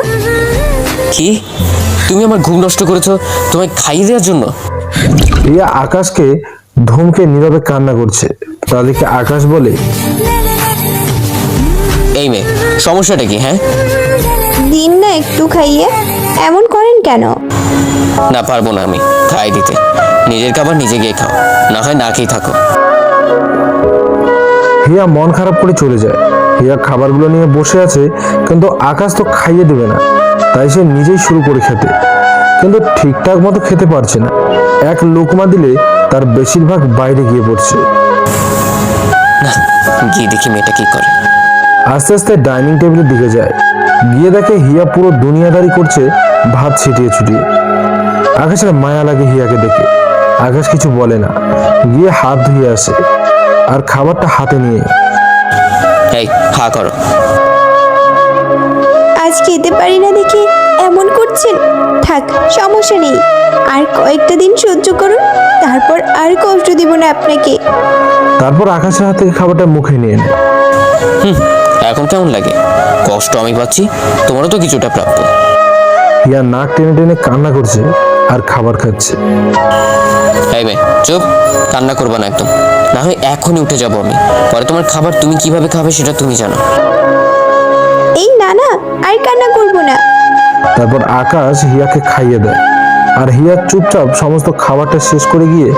কি? তুমি আমার ঘুম নষ্ট করেছো তোমায় খাইয়ে দেওয়ার জন্য?
হিয়া আকাশকে ধমকে নীরবে কান্না করছে। তা দেখে আকাশ বলে,
এই মেয়ে, সমস্যাটা কি? হ্যাঁ,
দিন না একটু খাইয়ে, এমন করেন কেন?
না পারবো না আমি খাই দিতে। নিজের খাবার নিজে গিয়ে খাও, না হয় না খেয়ে থাকো।
হিয়া মন খারাপ করে চলে যায়। হিয়া খাবারগুলো নিয়ে বসে আছে, কিন্তু আকাশ তো খাইয়ে দেবে না, তাই সে নিজেই শুরু করে খেতে, কিন্তু ঠিকঠাক মতো খেতে পারছে না। এক লোকমা দিলে তার বেশিরভাগ বাইরে গিয়ে পড়ছে।
না, গিয়ে দেখি মেয়েটা কি করে।
আস্তে আস্তে ডাইনিং টেবিলের দিকে যায়, গিয়ে দেখে হিয়া পুরো দুনিয়াদারি করছে ভাত ছিটিয়ে ছুটিয়ে। আকাশের মায়া লাগে হিয়াকে দেখে। আকাশ কিছু বলে না, গিয়ে হাত ধুয়ে আসে আর খাবারটা হাতে নিয়ে,
এই হা করো।
আজ খেতে পারি না দেখে এমন করছে। করছেন? থাক, সমস্যা নেই, আর কয়েকটা দিন সহ্য করুন, তারপর আর কষ্ট দিব না আপনাকে।
তারপর আকাশের হাত থেকে খাবারটা মুখে নিয়ে নেয়।
এখন কেমন লাগে? কষ্ট আমি পাচ্ছি, তোমারও তো কিছুটা প্রাপ্য।
হিয়া নাক টেনে টেনে কান্না করছে আর খাবার খাচ্ছে।
এই মেয়ে, চুপ, কান্না করবা না একদম, না হয় এখনই উঠে যাবো আমি। পরে তোমার খাবার তুমি কিভাবে খাবে সেটা তুমি জানো।
এই না না, আর কান্না করবো না।
তারপর আকাশ হিয়াকে খাইয়ে দেয় আর হিয়া চুপচাপ সমস্ত খাবারটা শেষ করে গিয়ে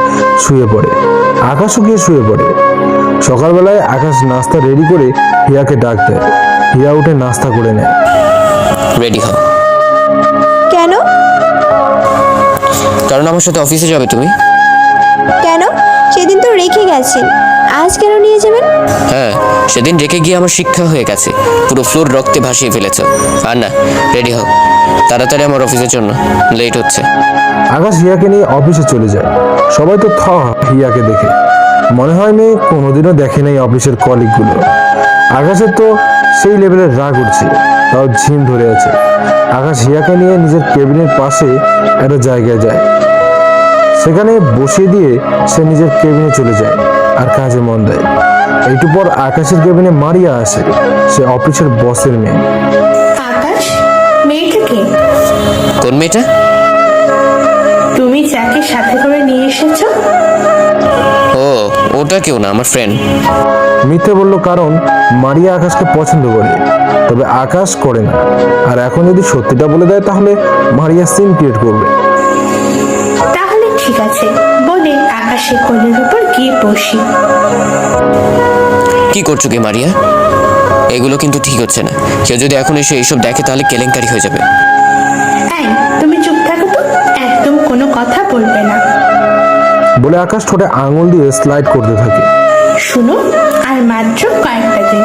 শুয়ে পড়ে। আকাশও গিয়ে শুয়ে পড়ে। সকালবেলায় আকাশ নাস্তা রেডি করে হিয়াকে ডাক দেয়। হিয়া উঠে নাস্তা করে নেয়।
রেডি হও।
কেন?
কারণ আমার সাথে অফিসে যাবে তুমি।
কেন? সেদিন তো রেখে গেছেন, আজ কেন নিয়ে যাবেন?
হ্যাঁ, সেদিন রেখে গিয়ে আমার শিক্ষা হয়ে গেছে, পুরো ফ্লোর রক্তে ভাসিয়ে ফেলেছ। আর না, রেডি হও তাড়াতাড়ি, আমার অফিসের জন্য লেট হচ্ছে।
আকাশ হিয়াকে নিয়ে অফিসে চলে যায়। সবাই তো হিয়াকে দেখে, মনে হয় মেয়ে কোনোদিনও দেখে নাই অফিসের কলিগগুলো। আকাশের তো সেই লেভেলের রাগ উঠছে, তাও ঝিম ধরে আছে। আকাশ হিয়াকে নিয়ে নিজের কেবিনের পাশে একটা জায়গায় যায়, সেখানে বসিয়ে দিয়ে সে নিজের কেবিনে চলে যায় আর কাজে মন দেয়। একটু পর আকাশের কেবিনে মারিয়া আসে, সে অফিসের বসের মেয়ে।
আকাশ, মেয়েটাকে?
কোন মেয়েটা?
তুমি যাকে সাথে করে নিয়ে এসেছো?
ও, ওটা কেউ না, আমার ফ্রেন্ড।
মিথ্যে বলল, কারণ মারিয়া আকাশকে পছন্দ করে, তবে আকাশ করে না। আর এখন যদি সত্যিটা বলে দেয় তাহলে মারিয়া সিন ক্রিয়েট করবে।
তাহলে ঠিক আছে, বলে আকাশের কোলের উপর গিয়ে বসি।
কি করছো কি মারিয়া? এগুলো কিন্তু ঠিক হচ্ছে না। কেউ যদি এখন এসে এইসব দেখে তাহলে কেলেঙ্কারি হয়ে যাবে।
এই, তুমি চুপ থাকো তো, একদম কোনো কথা বলবে না।
বলে আকাশ ঠোঁটে আঙুল দিয়ে স্লাইড করতে থাকে।
শুনো, আর মাত্র কয়েকটা দিন,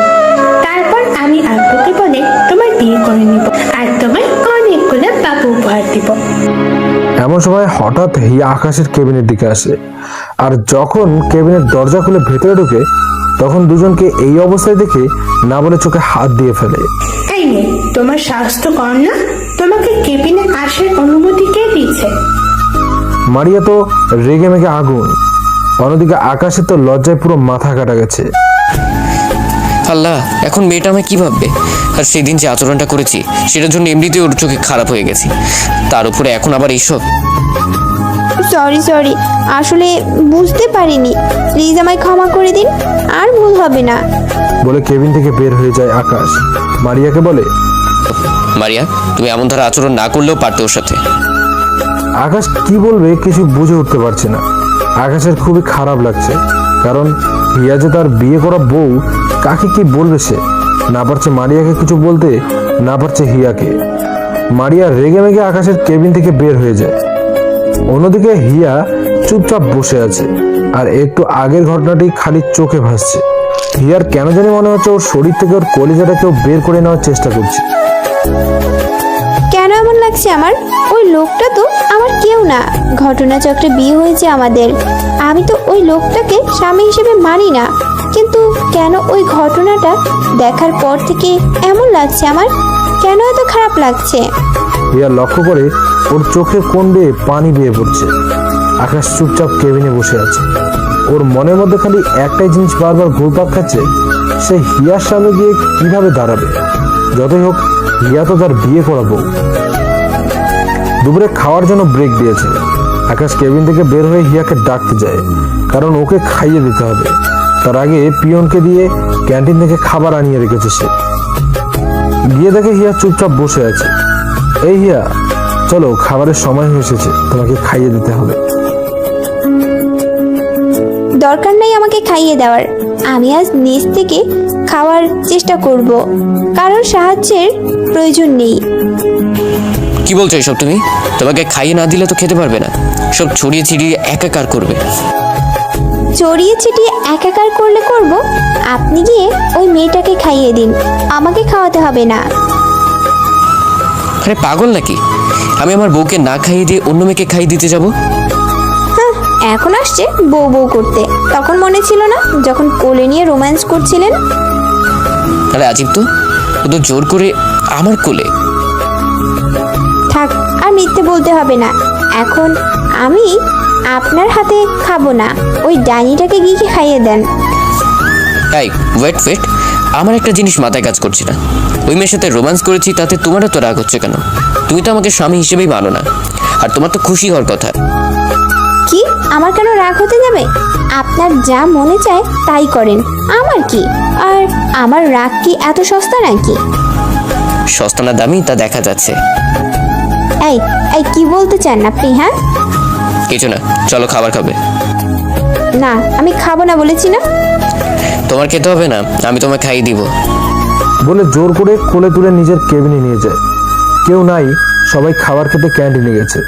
তারপর আমি আব্বুকে বলে তোমার বিয়ে করে নিব আর তোমায় অনেকগুলো বাবু উপহার দিব।
এমন সময় হঠাৎ হিয়া আকাশের কেবিনের দিকে আসে, আর যখন কেবিনের দরজা খুলে ভেতরে ঢুকে তখন দুজনকে এই অবস্থায় দেখে না বলে চোখে হাত দিয়ে ফেলে।
এই মেয়ে, তোমার স্বাস্থ্য কম না? তোমাকে কেবিনে আসার অনুমতি কে দিচ্ছে?
মারিয়া তো রেগে মেগে আগুন। অন্যদিকে আকাশে তো লজ্জায় পুরো মাথা কাটা গেছে।
আল্লাহ, এখন মেয়েটা আমায় কি ভাববে? আর সেদিন যে আচরণটা করেছি সেটার জন্য এমনিতেই ওর চোখে খারাপ হয়ে গেছি, তার উপরে এখন আবার এইসব।
সরি, আসলে বুঝতে পারিনি, প্লিজ আমায় ক্ষমা করে দিন, আর ভুল হবে না।
বলে কেবিন থেকে বের হয়ে যায় আকাশ। মারিয়াকে বলে,
মারিয়া, তুমি এমন ধরা আচরণ না করলেও পারতে ওর সাথে।
আকাশ কি বলবে কিছু বুঝে উঠতে পারছে না। আকাশের খুবই খারাপ লাগছে, কারণ হিয়া যে তার বিয়ে করা বউ, কাকে কি বলবে সে? না পারছে মারিয়াকে কিছু বলতে, না পারছে হিয়াকে। মারিয়া রেগে মেগে আকাশের কেবিন থেকে বের হয়ে যায়। অন্যদিকে হিয়া চুপচাপ বসে আছে, আর একটু আগের ঘটনাটি খালি চোখে ভাসছে। হিয়ার কেন জানি মনে হচ্ছে ওর শরীর থেকে ওর কলিজাটা কেউ বের করে নেওয়ার চেষ্টা করছে।
কেন এমন লাগছে আমার? ওই লোকটা তো আমার কেউ না, ঘটনাচক্রে বিয়ে হয়েছে আমাদের। আমি তো ওই লোকটাকে স্বামী হিসেবে মানি না, কিন্তু কেন ওই ঘটনাটা দেখার পর থেকে এমন লাগছে আমার? কেন এত খারাপ লাগছে?
হিয়া লক্ষ্য করে ওর চোখের কোণ দিয়ে পানি বেয়ে পড়ছে। আকাশ চুপচাপ কেবিনে বসে আছে। ওর মনের মধ্যে খালি একটাই জিনিস বারবার ঘুরপাক খাচ্ছে, সে হিয়ার সামনে গিয়ে কিভাবে দাঁড়াবে। যতই হোক, হিয়া তো তার বিয়ে করা বউ। দুপুরে খাওয়ার জন্য ব্রেক দিয়েছে। আকাশ কেবিন থেকে বের হয়ে হিয়াকে ডাকতে যায়, কারণ ওকে খাইয়ে দিতে হবে। তার আগে পিয়নকে দিয়ে ক্যান্টিন থেকে খাবার আনিয়ে রেখেছে সে। গিয়ে দেখে হিয়া চুপচাপ বসে আছে। এই হিয়া, চলো, খাবারের সময় হয়ে এসেছে, তোমাকে খাইয়ে দিতে হবে।
দরকার নেই আমাকে খাইয়ে দেওয়ার, আমি আজ নিজ থেকে খাওয়ার চেষ্টা করব, কারোর সাহায্যের প্রয়োজন নেই।
কি বলছো এসব তুমি? তোমাকে খাইয়ে না দিলে তো খেতে পারবে না, সব ছড়িয়ে ছিটিয়ে একাকার করবে।
ছড়িয়ে ছিটিয়ে একাকার করলে করব, আপনি গিয়ে ওই মেয়েটাকে খাইয়ে দিন, আমাকে খাওয়াতে হবে না।
আরে পাগল নাকি? আমি আমার বউকে না খাইয়ে দিয়ে অন্য মেয়েকে খাইয়ে দিতে যাব?
হ্যাঁ, এখন আসছে বউ বউ করতে, তখন মনে ছিল না যখন কোলে নিয়ে রোম্যান্স করছিলেন?
আরে আজিব তো, ও তো জোর করে আমার কোলে।
থাক, আর মিথ্যে বলতে হবে না। এখন আমি আপনার হাতে খাবো না, ওই ডাইনিটাকে গিয়ে খাইয়ে দেন।
এই ওয়েট ওয়েট, আমার একটা জিনিস মাথায় কাজ করছে না। ওই মেয়ের সাথে রোম্যান্স করেছি, তাতে তোমারও তো রাগ হচ্ছে কেন? তুমি তো আমাকে স্বামী হিসেবেই মানো না, আর তোমার তো খুশি হওয়ার কথা।
কি আমার কেন রাগ হতে যাবে? আপনার যা মনে চায় তাই করেন, আমার কি? আর আমার রাগ কি এত সস্তা নাকি?
সস্তা না দামি তা দেখা যাচ্ছে।
এই এই কি বলতে চান আপনি? হ্যাঁ,
কিছু না, চলো খাবার খাবে।
না আমি খাবো না বলেছি না।
তোমার খেতে হবে না, আমি তোমায় খাইয়ে দিব।
বলে জোর করে কোলে তুলে নিজের কেবিনে নিয়ে যায়। কেউ নাই, সবাই খাবার খেতে ক্যান্টিনে গেছে,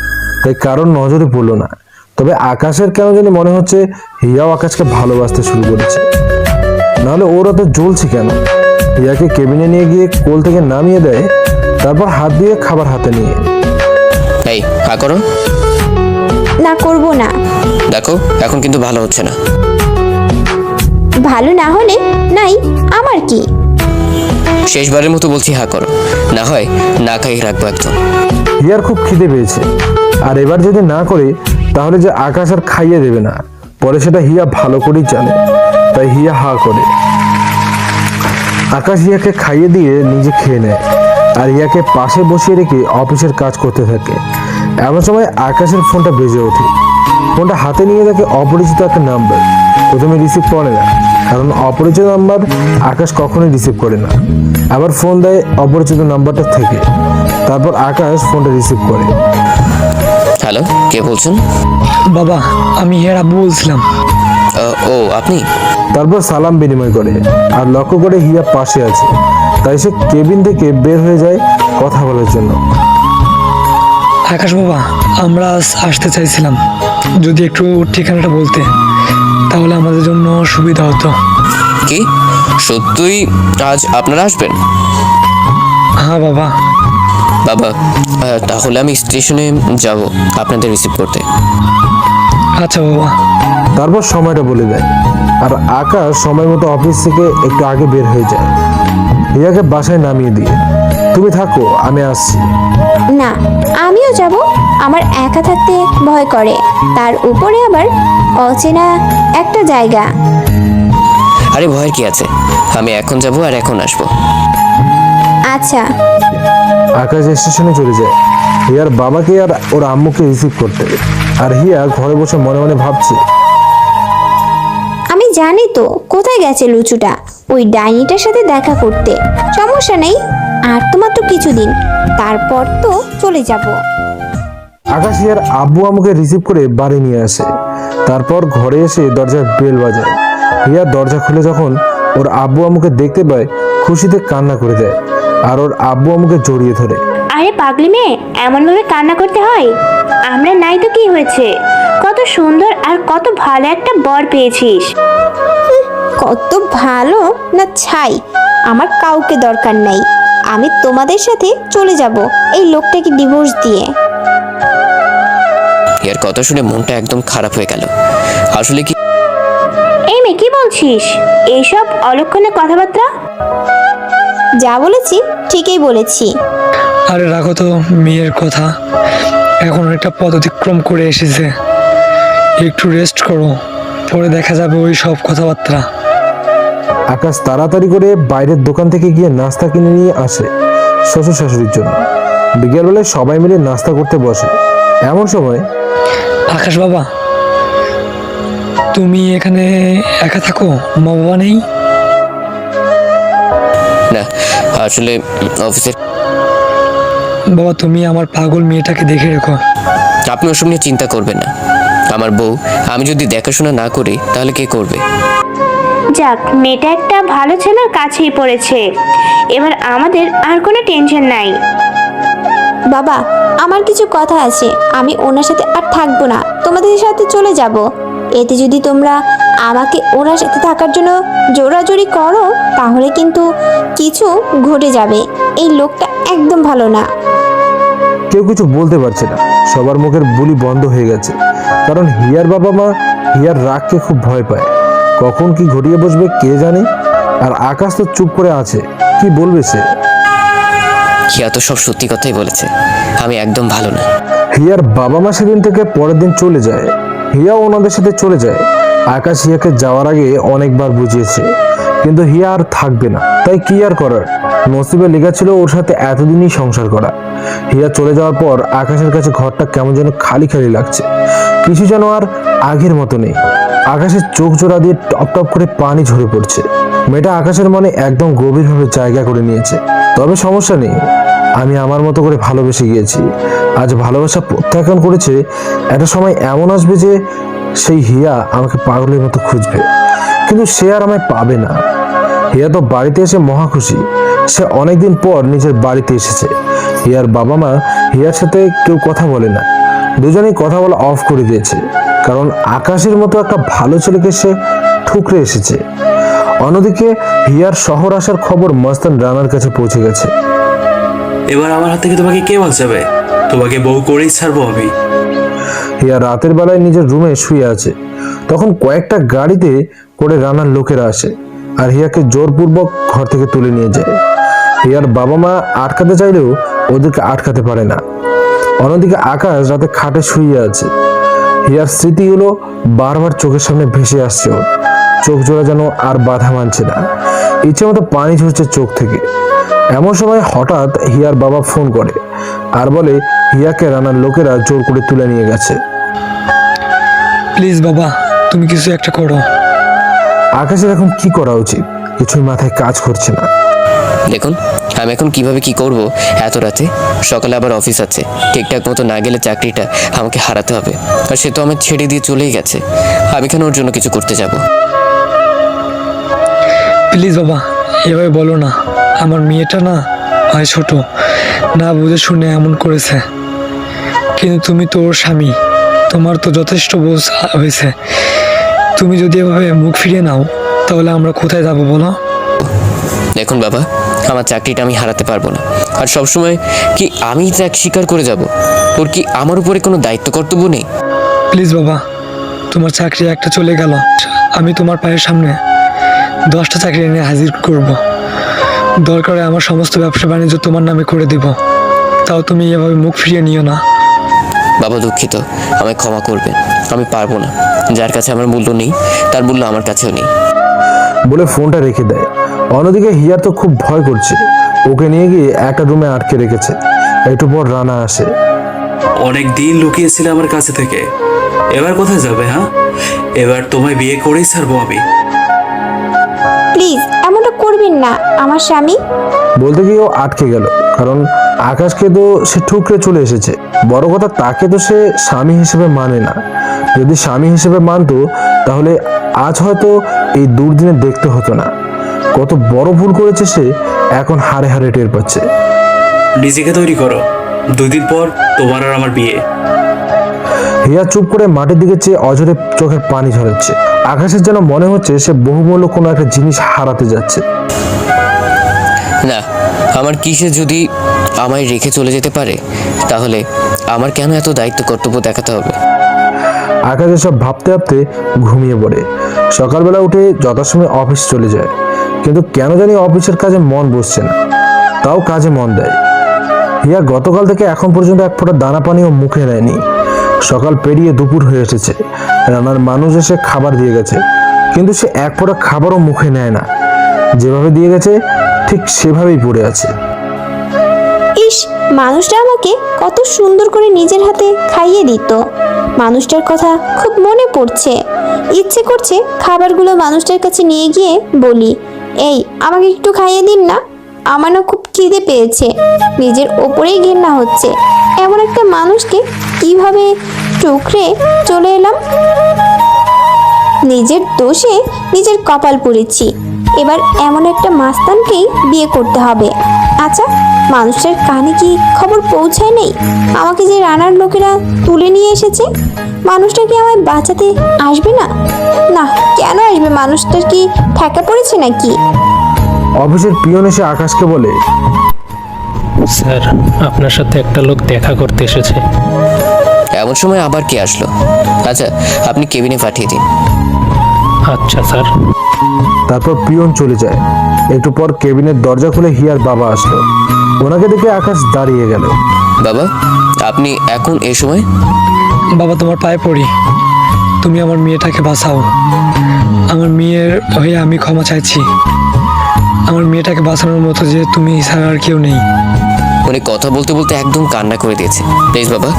তাই কারোর নজরে পড়লো না। তবে আকাশের কেন জানি মনে হচ্ছে হিয়াও আকাশকে ভালোবাসতে শুরু করেছে। নাহলে ওর অত জ্বলছে কেন? হিয়াকে কেবিনে নিয়ে গিয়ে কোল থেকে নামিয়ে দেয়, তারপর হাত দিয়ে খাবার হাতে নিয়ে।
এই হা করো।
না করব না।
দেখো এখন কিন্তু ভালো হচ্ছে না।
ভালো না হলে নাই, আমার কি?
শেষবারের মতো বলছি হা করো, না হয় না খাইয়ে রাখবো একদম।
হিয়ার খুব খিদে পেয়েছে, আর এবার যদি না করে তাহলে যে আকাশ আর খাইয়ে দেবে না, পরে সেটা হিয়া ভালো করেই জানে। তাই হিয়া হা করে। আকাশ হিয়াকে খাইয়ে দিয়ে নিজে খেয়ে নেয়, আর হিয়াকে পাশে বসিয়ে রেখে অফিসের কাজ করতে থাকে। এমন সময় আকাশের ফোনটা বেজে ওঠে। ফোনটা হাতে নিয়ে দেখে অপরিচিত একটা নাম্বার। প্রথমে রিসিভ করে না, কারণ অপরিচিত নাম্বার আকাশ কখনোই রিসিভ করে না। আবার ফোন দেয় অপরিচিত নাম্বারটা থেকে। তারপর আকাশ ফোনটা রিসিভ করে।
হ্যালো, কে বলছেন?
বাবা, আমি হিয়ার আব্বু বলছিলাম।
ও আপনি?
তারপর সালাম বিনিময় করে, আর লক্ষ্য করে হিয়া পাশে আছে, তাই সে কেবিন থেকে বের হয়ে যায় কথা বলার জন্য।
আকাশ বাবা, আমরা আজ আসতে চাইছিলাম, যদি একটু ঠিকানাটা বলতে তাহলে আমাদের জন্য সুবিধা হতো।
কি সত্যই আজ আপনারা আসবেন?
হ্যাঁ বাবা।
বাবা, তাহলে আমি স্টেশনে যাব আপনাদের রিসিভ করতে।
আচ্ছা বাবা।
তারপর সময়টা বলে দেয়, আর আকাশ সময় মতো অফিস থেকে একটু আগে বের হয়ে যায়, হিয়াকে বাসায় নামিয়ে দিয়ে। তুমি থাকো, আমি আসছি।
না, আমিও যাব। আমার একা থাকতে ভয় করে, তার উপরে আবার অচেনা একটা জায়গা।
আরে ভয়ের কি আছে, আমি এখন যাব আর এখন আসবো।
আচ্ছা।
আকাশ স্টেশনে চলে যায় হিয়ার বাবাকে আর ওর আম্মুকে রিসিভ করতে, আর হিয়া ঘরে বসে মনে মনে ভাবছে,
আমি জানি তো কোথায় গেছে লুচুটা, ওই ডাইনিটার সাথে দেখা করতে। সমস্যা নেই, আর তো মাত্র কিছুদিন, তারপর তো চলে যাব।
আকাশ হিয়ার আব্বু আম্মুকে রিসিভ করে বাড়ি নিয়ে আসে। তারপর ঘরে এসে দরজার বেল বাজায়। হিয়া দরজা খুলে যখন ওর আব্বু আম্মুকে দেখতে পায়, খুশিতে কান্না করে দেয়, আর ওর আব্বু আম্মুকে জড়িয়ে ধরে।
আরে পাগলি মেয়ে, এমন ভাবে কান্না করতে হয়? আমরা নাই তো কি হয়েছে, কত সুন্দর আর কত ভালো একটা বর পেয়েছিস।
কত ভালো না ছাই, আমার কাউকে দরকার নাই। আমি তোমাদের সাথে চলে যাব এই লোকটাকে ডিভোর্স দিয়ে।
এর কথা শুনে মনটা একদম খারাপ হয়ে গেল। আসলে কি
এই মেয়ে, কি বলছিস এইসব অলক্ষণে কথাবার্তা?
যা বলেছি ঠিকই বলেছি।
আরে রাখো তো মেয়ের কথা, এখন একটা পথ অতিক্রম করে এসেছে, একটু রেস্ট করো, পরে দেখা যাবে ওই সব কথাবার্তা।
আকাশ তাড়াতাড়ি করে বাইরের দোকান থেকে গিয়ে নাস্তা কিনে নিয়ে আসে শ্বশুর শাশুড়ির জন্য। বিকেলবেলায় সবাই মিলে নাস্তা করতে বসে। এমন সময়
আকাশ বাবা, তুমি এখানে একা থাকো, মা বাবা নেই?
না, আসলে অফিসের।
বাবা, তুমি আমার পাগল মেয়েটাকে দেখে রেখো।
আপনি ওসব নিয়ে চিন্তা করবেন না, আমার বউ। আমি যদি দেখাশোনা না করি তাহলে কে করবে?
যাক, মেয়েটা একটা ভালো ছেলের কাছেই পড়েছে, এবার আমাদের আর কোনো টেনশন নাই।
বাবা, আমার কিছু কথা আছে, আমি ওনার সাথে আর থাকবো না, তোমাদের সাথে চলে যাব। এতে যদি তোমরা আমাকে ওনার সাথে থাকার জন্য জোরাজোরি করো, তাহলে কিন্তু কিছু ঘটে যাবে। এই লোকটা একদম ভালো না।
কেউ কিছু বলতে পারছে না, সবার মুখের বুলি বন্ধ হয়ে গেছে, কারণ হিয়ার বাবা মা হিয়ার রাগকে খুব ভয় পায়। কখন কি ঘটিয়ে বসবে কে জানে। আর আকাশ তো চুপ করে আছে, কি বলবে সে?
কি হিয়া তো সব সত্যি কথাই বলেছে, আমি একদম ভালো না।
হিয়ার বাবা মা সেদিন থেকে পরের দিন চলে যায়। হিয়াও ওনাদের সাথে চলে যায়। আকাশ হিয়াকে যাওয়ার আগে অনেকবার বুঝিয়েছে, কিন্তু হিয়া আর থাকবে না। তাই কি আর করার, নসিবে লেখা ছিল ওর সাথে এতদিনই সংসার করা। হিয়া চলে যাওয়ার পর আকাশের কাছে ঘরটা কেমন যেন খালি খালি লাগছে, কিছু যেন আর আগের মতো নেই। আকাশের চোখ জোড়া দিয়ে টপ টপ করে পানি ঝরে পড়ছে। মেয়েটা আকাশের মনে একদম গভীরভাবে জায়গা করে নিয়েছে। তবে সমস্যা নেই, আমি আমার মতো করে ভালোবেসে গিয়েছি। আজ ভালোবাসা প্রত্যাখ্যান করেছে, একটা সময় এমন আসবে যে সেই হিয়া আমাকে পাগলের মতো খুঁজবে, কিন্তু সে আর আমায় পাবে না। হিয়া তো বাড়িতে এসে মহা খুশি, সে অনেকদিন পর নিজের বাড়িতে এসেছে। হিয়ার বাবা মা হিয়ার সাথে কেউ কথা বলে না, দুজনেই কথা বলা অফ করে দিয়েছে, কারণ আকাশের মতো একটা ভালো ছেলেকে সে ঠুকরে এসেছে। অন্যদিকে হিয়ার শহর আসার খবর মস্তান রানার কাছে পৌঁছে গেছে।
এবার আমার হাত থেকে তোমাকে কে বাঁচাবে? তোমাকে বউ করেই ছাড়বো আমি।
হিয়া রাতের বেলায় নিজের রুমে শুয়ে আছে, তখন কয়েকটা গাড়িতে করে রানার লোকেরা আসে আর হিয়াকে জোরপূর্বক ঘর থেকে তুলে নিয়ে যায়। হিয়ার বাবা মা আটকাতে চাইলেও ওদেরকে আটকাতে পারে না। অন্যদিকে আকাশ রাতে খাটে শুয়ে আছে। হিয়ার স্মৃতিগুলো বারবার চোখের সামনে ভেসে আসছে ওর। চোখ জোড়া যেন আর বাধা মানছে না, ইচ্ছে মতো পানি ঝরছে চোখ থেকে। এমন সময় হঠাৎ হিয়ার বাবা ফোন করে আর বলে হিয়াকে রানার লোকেরা জোর করে তুলে নিয়ে গেছে।
প্লিজ বাবা, তুমি কিছু একটা করো।
আকাশের এখন কি করা উচিত কিছুই মাথায় কাজ করছে না।
দেখুন, আমি এখন কিভাবে কি করব এত রাতে? সকালে আবার অফিস আছে, ঠিকঠাক মতো না গেলে চাকরিটা আমাকে হারাতে হবে। আর সে তো আমার ছেড়ে দিয়ে চলেই গেছে, আমি কেন ওর জন্য কিছু করতে যাব?
প্লিজ বাবা, এভাবে বলো না। আমার মেয়েটা না হয় ছোট, না বুঝে শুনে এমন করেছে, কিন্তু তুমি তো ওর স্বামী, তোমার তো যথেষ্ট বোঝ হয়েছে। তুমি যদি এভাবে মুখ ফিরিয়ে নাও তাহলে আমরা কোথায় যাব বলো?
দেখুন বাবা, আমার চাকরিটা আমি হারাতে পারবো না। আর সবসময় কি আমি ত্যাগ স্বীকার করে যাব? ওর কি আমার উপরে কোনো দায়িত্ব কর্তব্য নেই?
প্লিজ বাবা, তোমার চাকরি একটা চলে গেল, আমি তোমার পায়ের সামনে 10টা চাকরি এনে হাজির করব। দরকারে আমার সমস্ত ব্যবসা বাণিজ্য তোমার নামে করে দিব, তাও তুমি এভাবে মুখ ফিরিয়ে নিও না।
বাবা দুঃখিত, আমায় ক্ষমা করবেন, আমি পারবো না। যার কাছে আমার মূল্য নেই তার মূল্য আমার কাছেও নেই।
বলে ফোনটা রেখে দেয়। অন্যদিকে হিয়ার তো খুব ভয় করছে, ওকে নিয়ে গিয়ে একটা রুমে আটকে রেখেছে। একটু পর রানা আসে।
অনেক দিন লুকিয়েছিলে আমার কাছে থেকে, এবার কোথায় যাবে? হ্যাঁ, এবার তোমায় বিয়ে করেই ছাড়বো আমি।
প্লিজ এমনটা করবেন না আমার স্বামী।
বলতে গিয়ে ও আটকে গেল, কারণ আকাশকে তো সে ঠুকরে চলে এসেছে। বড় কথা, তাকে তো সে স্বামী হিসেবে মানে না। যদি স্বামী হিসেবে মানতো তাহলে আজ হয়তো এই দুর্দিনে দেখতে হতো না। কত বড় ভুল করেছে সে, এখন হারে হারে টের পাচ্ছে।
নিজেকে তৈরি করো, 2 দিন পর তোমার আর আমার বিয়ে।
হিয়া চুপ করে মাটির দিকে চেয়ে অঝরে চোখের পানি ঝরাচ্ছে। আকাশের যেন মনে হচ্ছে সে বহুমূল্য কোনো একটা জিনিস হারাতে যাচ্ছে।
না, আমার কিসে যদি আমায় রেখে চলে যেতে পারে, তাহলে আমার কেন এত দায়িত্ব কর্তব্য দেখাতে হবে?
আকাশ এসব ভাবতে ভাবতে ঘুমিয়ে পড়ে। সকালবেলা উঠে যথাসময়ে অফিস চলে যায়, কিন্তু কেন জানি অফিসের কাজে মন বসছে না, তাও কাজে মন দেয়। হিয়া গতকাল থেকে এখন পর্যন্ত এক ফোঁটা দানা পানিও মুখে নেয়নি। সকাল পেরিয়ে দুপুর হয়ে এসেছে, রান্নার মানুষ এসে খাবার দিয়ে গেছে, কিন্তু সে এক ফোঁটা খাবারও মুখে নেয় না। যেভাবে দিয়ে গেছে ঠিক সেভাবেই পড়ে আছে।
ইস, মানুষটা আমাকে কত সুন্দর করে নিজের হাতে খাইয়ে দিত। মানুষটার কথা খুব মনে পড়ছে, ইচ্ছে করছে খাবারগুলো মানুষটার কাছে নিয়ে গিয়ে বলি, এই আমাকে একটু খাইয়ে দিন না, আমার না খুব খিদে পেয়েছে। নিজের ওপরেই ঘেন্না হচ্ছে, এমন একটা মানুষকে কিভাবে টুকরে চলে এলাম। নিজের দোষে নিজের কপাল পুড়েছি। এবার এমন একটা মাস্তানকেই বিয়ে করতে হবে। আচ্ছা, মানুষটার কানে কি খবর পৌঁছায় নেই আমাকে যে রানার লোকেরা তুলে নিয়ে এসেছে? মানুষটা কি আমায় বাঁচাতে আসবে না? না, কেন আসবে? মানুষটার কি ঠেকা পড়েছে নাকি?
অফিসের পিয়ন এসে আকাশকে বলে,
স্যার, আপনার সাথে একটা লোক দেখা করতে এসেছে।
এমন সময় আবার কে আসলো? আচ্ছা, আপনি কেবিনে পাঠিয়ে দিন।
আচ্ছা স্যার।
তারপর পিয়ন চলে যায়। একটু পর কেবিনের দরজা খুলে হিয়ার বাবা আসলো। ওনাকে দেখে আকাশ দাঁড়িয়ে গেল।
বাবা, আপনি এখন এই সময়?
বাবা, তোমার পায়ে পড়ি, তুমি আমার মেয়েটাকে বাঁচাও। আমার মেয়ের হয়ে আমি ক্ষমা চাইছি। আমার মেয়েটাকে বাঁচানোর মতো যে তুমি ছাড়া আর কেউ নেই।
উনি কথা বলতে বলতে একদম কান্না করে দিয়েছে। প্লিজ বাবা,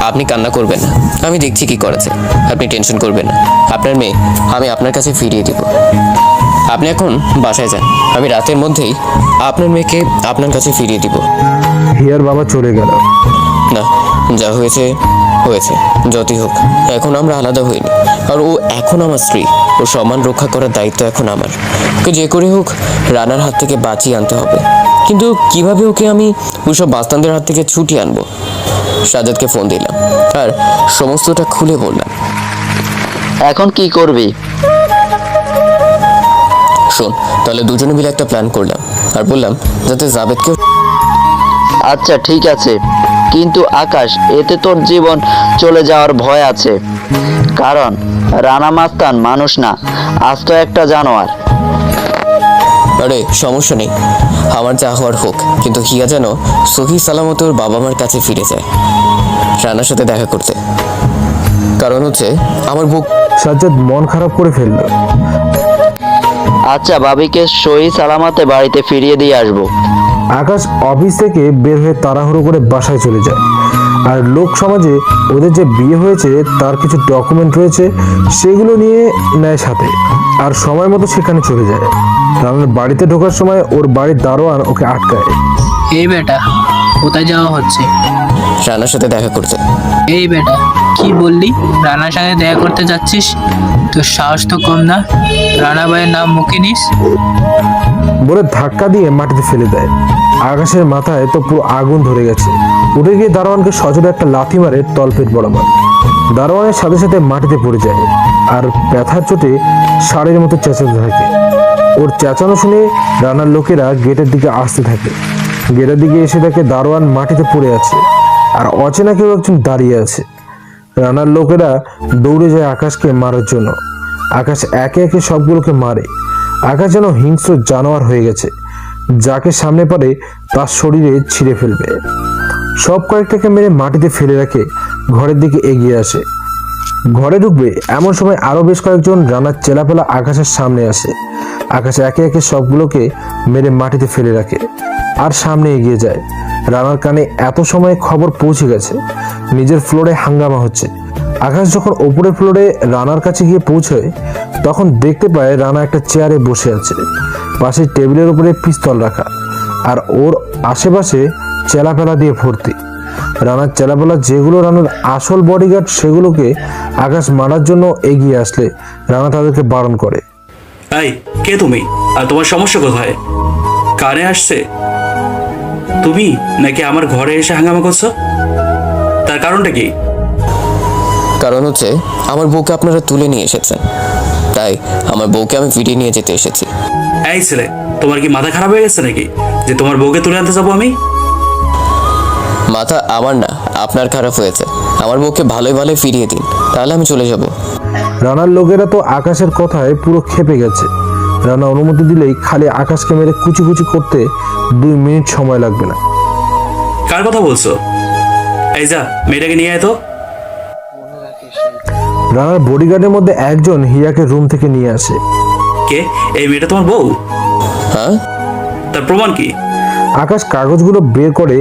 আপনি কান্না করবেন না, আমি দেখছি কি করেছে। আপনি টেনশন করবেন না, আপনার মেয়ে আমি আপনার কাছে ফিরিয়ে দিব। আপনি এখন বাসায় যান, আমি রাতের মধ্যেই আপনার মেয়েকে আপনার কাছে ফিরিয়ে দিব।
হিয়ার বাবা চলে গেল।
না, যা হয়েছে হয়েছে, যতই হোক এখন আমরা আলাদা হইনি। আর ও এখন আমার স্ত্রী, ওর সম্মান রক্ষা করার দায়িত্ব এখন আমার। ওকে যে করে হোক রানার হাত থেকে বাঁচিয়ে আনতে হবে। কিন্তু কিভাবে ওকে আমি ওইসব বাস্তানদের হাত থেকে ছুটিয়ে আনবো? সাজাদকে ফোন দিলাম আর সমস্তটা খুলে বললাম।
এখন কি করবি?
শোন, তাহলে দুজনে মিলে একটা প্ল্যান করলাম আর বললাম যাতে জাবেদকেও।
আচ্ছা ঠিক আছে, কিন্তু আকাশ, এতে তোর জীবন চলে যাওয়ার ভয় আছে। কারণ রানা মাস্তান মানুষ না, আস্ত একটা জানোয়ার।
আরে সমস্যা নেই, আমার যা হওয়ার হোক, কিন্তু হিয়া যেন সহি সালামত ওর বাবা মার কাছে ফিরে যায় রানার সাথে দেখা করতে। কারণ হচ্ছে আমার বুক।
সাজ্জাদ মন খারাপ করে ফেলল।
আচ্ছা, ভাবিকে সহি সালামতে বাড়িতে ফিরিয়ে দিয়ে আসবো।
আকাশ অফিস থেকে বের হয়ে তাড়াহুড়ো করে বাসায় চলে যায়। আর লোক সমাজে ওদের যে বিয়ে হয়েছে তার কিছু ডকুমেন্ট রয়েছে, সেগুলো নিয়ে নেয় সাথে, আর সময় মতো সেখানে চলে যায়। রানার বাড়িতে ঢোকার সময় ওর বাড়ির দারোয়ান ওকে আটকায়।
এই বেটা, কোথায় যাওয়া হচ্ছে?
রানার সাথে দেখা করতে।
এই বেটা, কি বললি? রানার সাথে দেখা করতে যাচ্ছিস? তোর সাহস তো কম না, রানা ভাইয়ের নাম মুখে নিস।
বলে ধাক্কা দিয়ে মাটিতে ফেলে দেয়। আকাশের মাথায় তো পুরো আগুন ধরে গেছে। উঠে গিয়ে দারোয়ানকে সজোরে একটা লাথি মারে তলপেট বরাবর। দারোয়ানের সাথে সাথে মাটিতে পড়ে যায় আর ব্যথার চোটে ষাঁড়ের মতো চেঁচাতে থাকে। ওর চেঁচানো শুনে রানার লোকেরা গেটের দিকে আসতে থাকে। গেটের দিকে এসে দেখে দারোয়ান মাটিতে পড়ে আছে আর অচেনা কেউ একজন দাঁড়িয়ে আছে। রানার লোকেরা দৌড়ে যায় আকাশকে মারার জন্য। আকাশ একে একে সবগুলোকে মারে। আকাশ যেন হিংস্র জানোয়ার হয়ে গেছে, যাকে সামনে পারে তার শরীরে ছিঁড়ে ফেলবে। সব কয়েকটাকে মেরে মাটিতে ফেলে রাখে ঘরের দিকে এগিয়ে আসে। ঘরে ঢুকবে এমন সময় আরো বেশ কয়েকজন রানার চেলাপেলা আকাশের সামনে আসে। আকাশ একে একে সবগুলোকে মেরে মাটিতে ফেলে রাখে আর সামনে এগিয়ে যায়। রানার কানে এত সময় খবর পৌঁছে গেছে নিজের ফ্লোরে হাঙ্গামা হচ্ছে। আকাশ যখন ওপরের ফ্লোরে রানার কাছে গিয়ে পৌঁছয় তখন দেখতে পায় রানা একটা চেয়ারে বসে আছে, পাশে টেবিলের উপরে পিস্তল রাখা, আর ওর আশেপাশে চেলাপেলা দিয়ে ভর্তি। রানার চেলাপেলা যেগুলো রানার আসল বডিগার্ড, সেগুলোকে আকাশ মারার জন্য এগিয়ে আসলে রানা তাদেরকে বারণ করে।
এই, কে তুমি আর তোমার সমস্যা কোথায়? কারে আসছে তুমি নাকি আমার ঘরে এসে হাঙ্গামা করছো? তার কারণটা কি?
কারণ হচ্ছে আমার বউকে আপনারা তুলে নিয়ে এসেছেন, তাই আমার বউকে আমি ফিরিয়ে নিয়ে যেতে এসেছি।
এই ছেলে, তোমার কি মাথা খারাপ হয়ে গেছে নাকি যে তোমার বউকে তুলে আনতে যাবো আমি?
মাথা আমার না, আপনার খারাপ হয়েছে। আমার বউকে ভালোই ভালোই ফিরিয়ে দিন, তাহলে আমি চলে যাব।
রানার লোকেরা তো আকাশের কথায় পুরো ক্ষেপে গেছে। রানা অনুমতি দিলেই খালি আকাশকে মেরে কুচি কুচি করতে 2 মিনিট সময় লাগবে না।
কার কথা বলছো? এই যা, মেয়েটাকে নিয়ে আয় তো।
রানার বডিগার্ডের মধ্যে একজন হিয়াকে রুম থেকে নিয়ে আসে।
কে এই মেয়েটা? তোমার বউ?
হ্যাঁ।
তার প্রমাণ কি?
আকাশ কাগজগুলো বের করে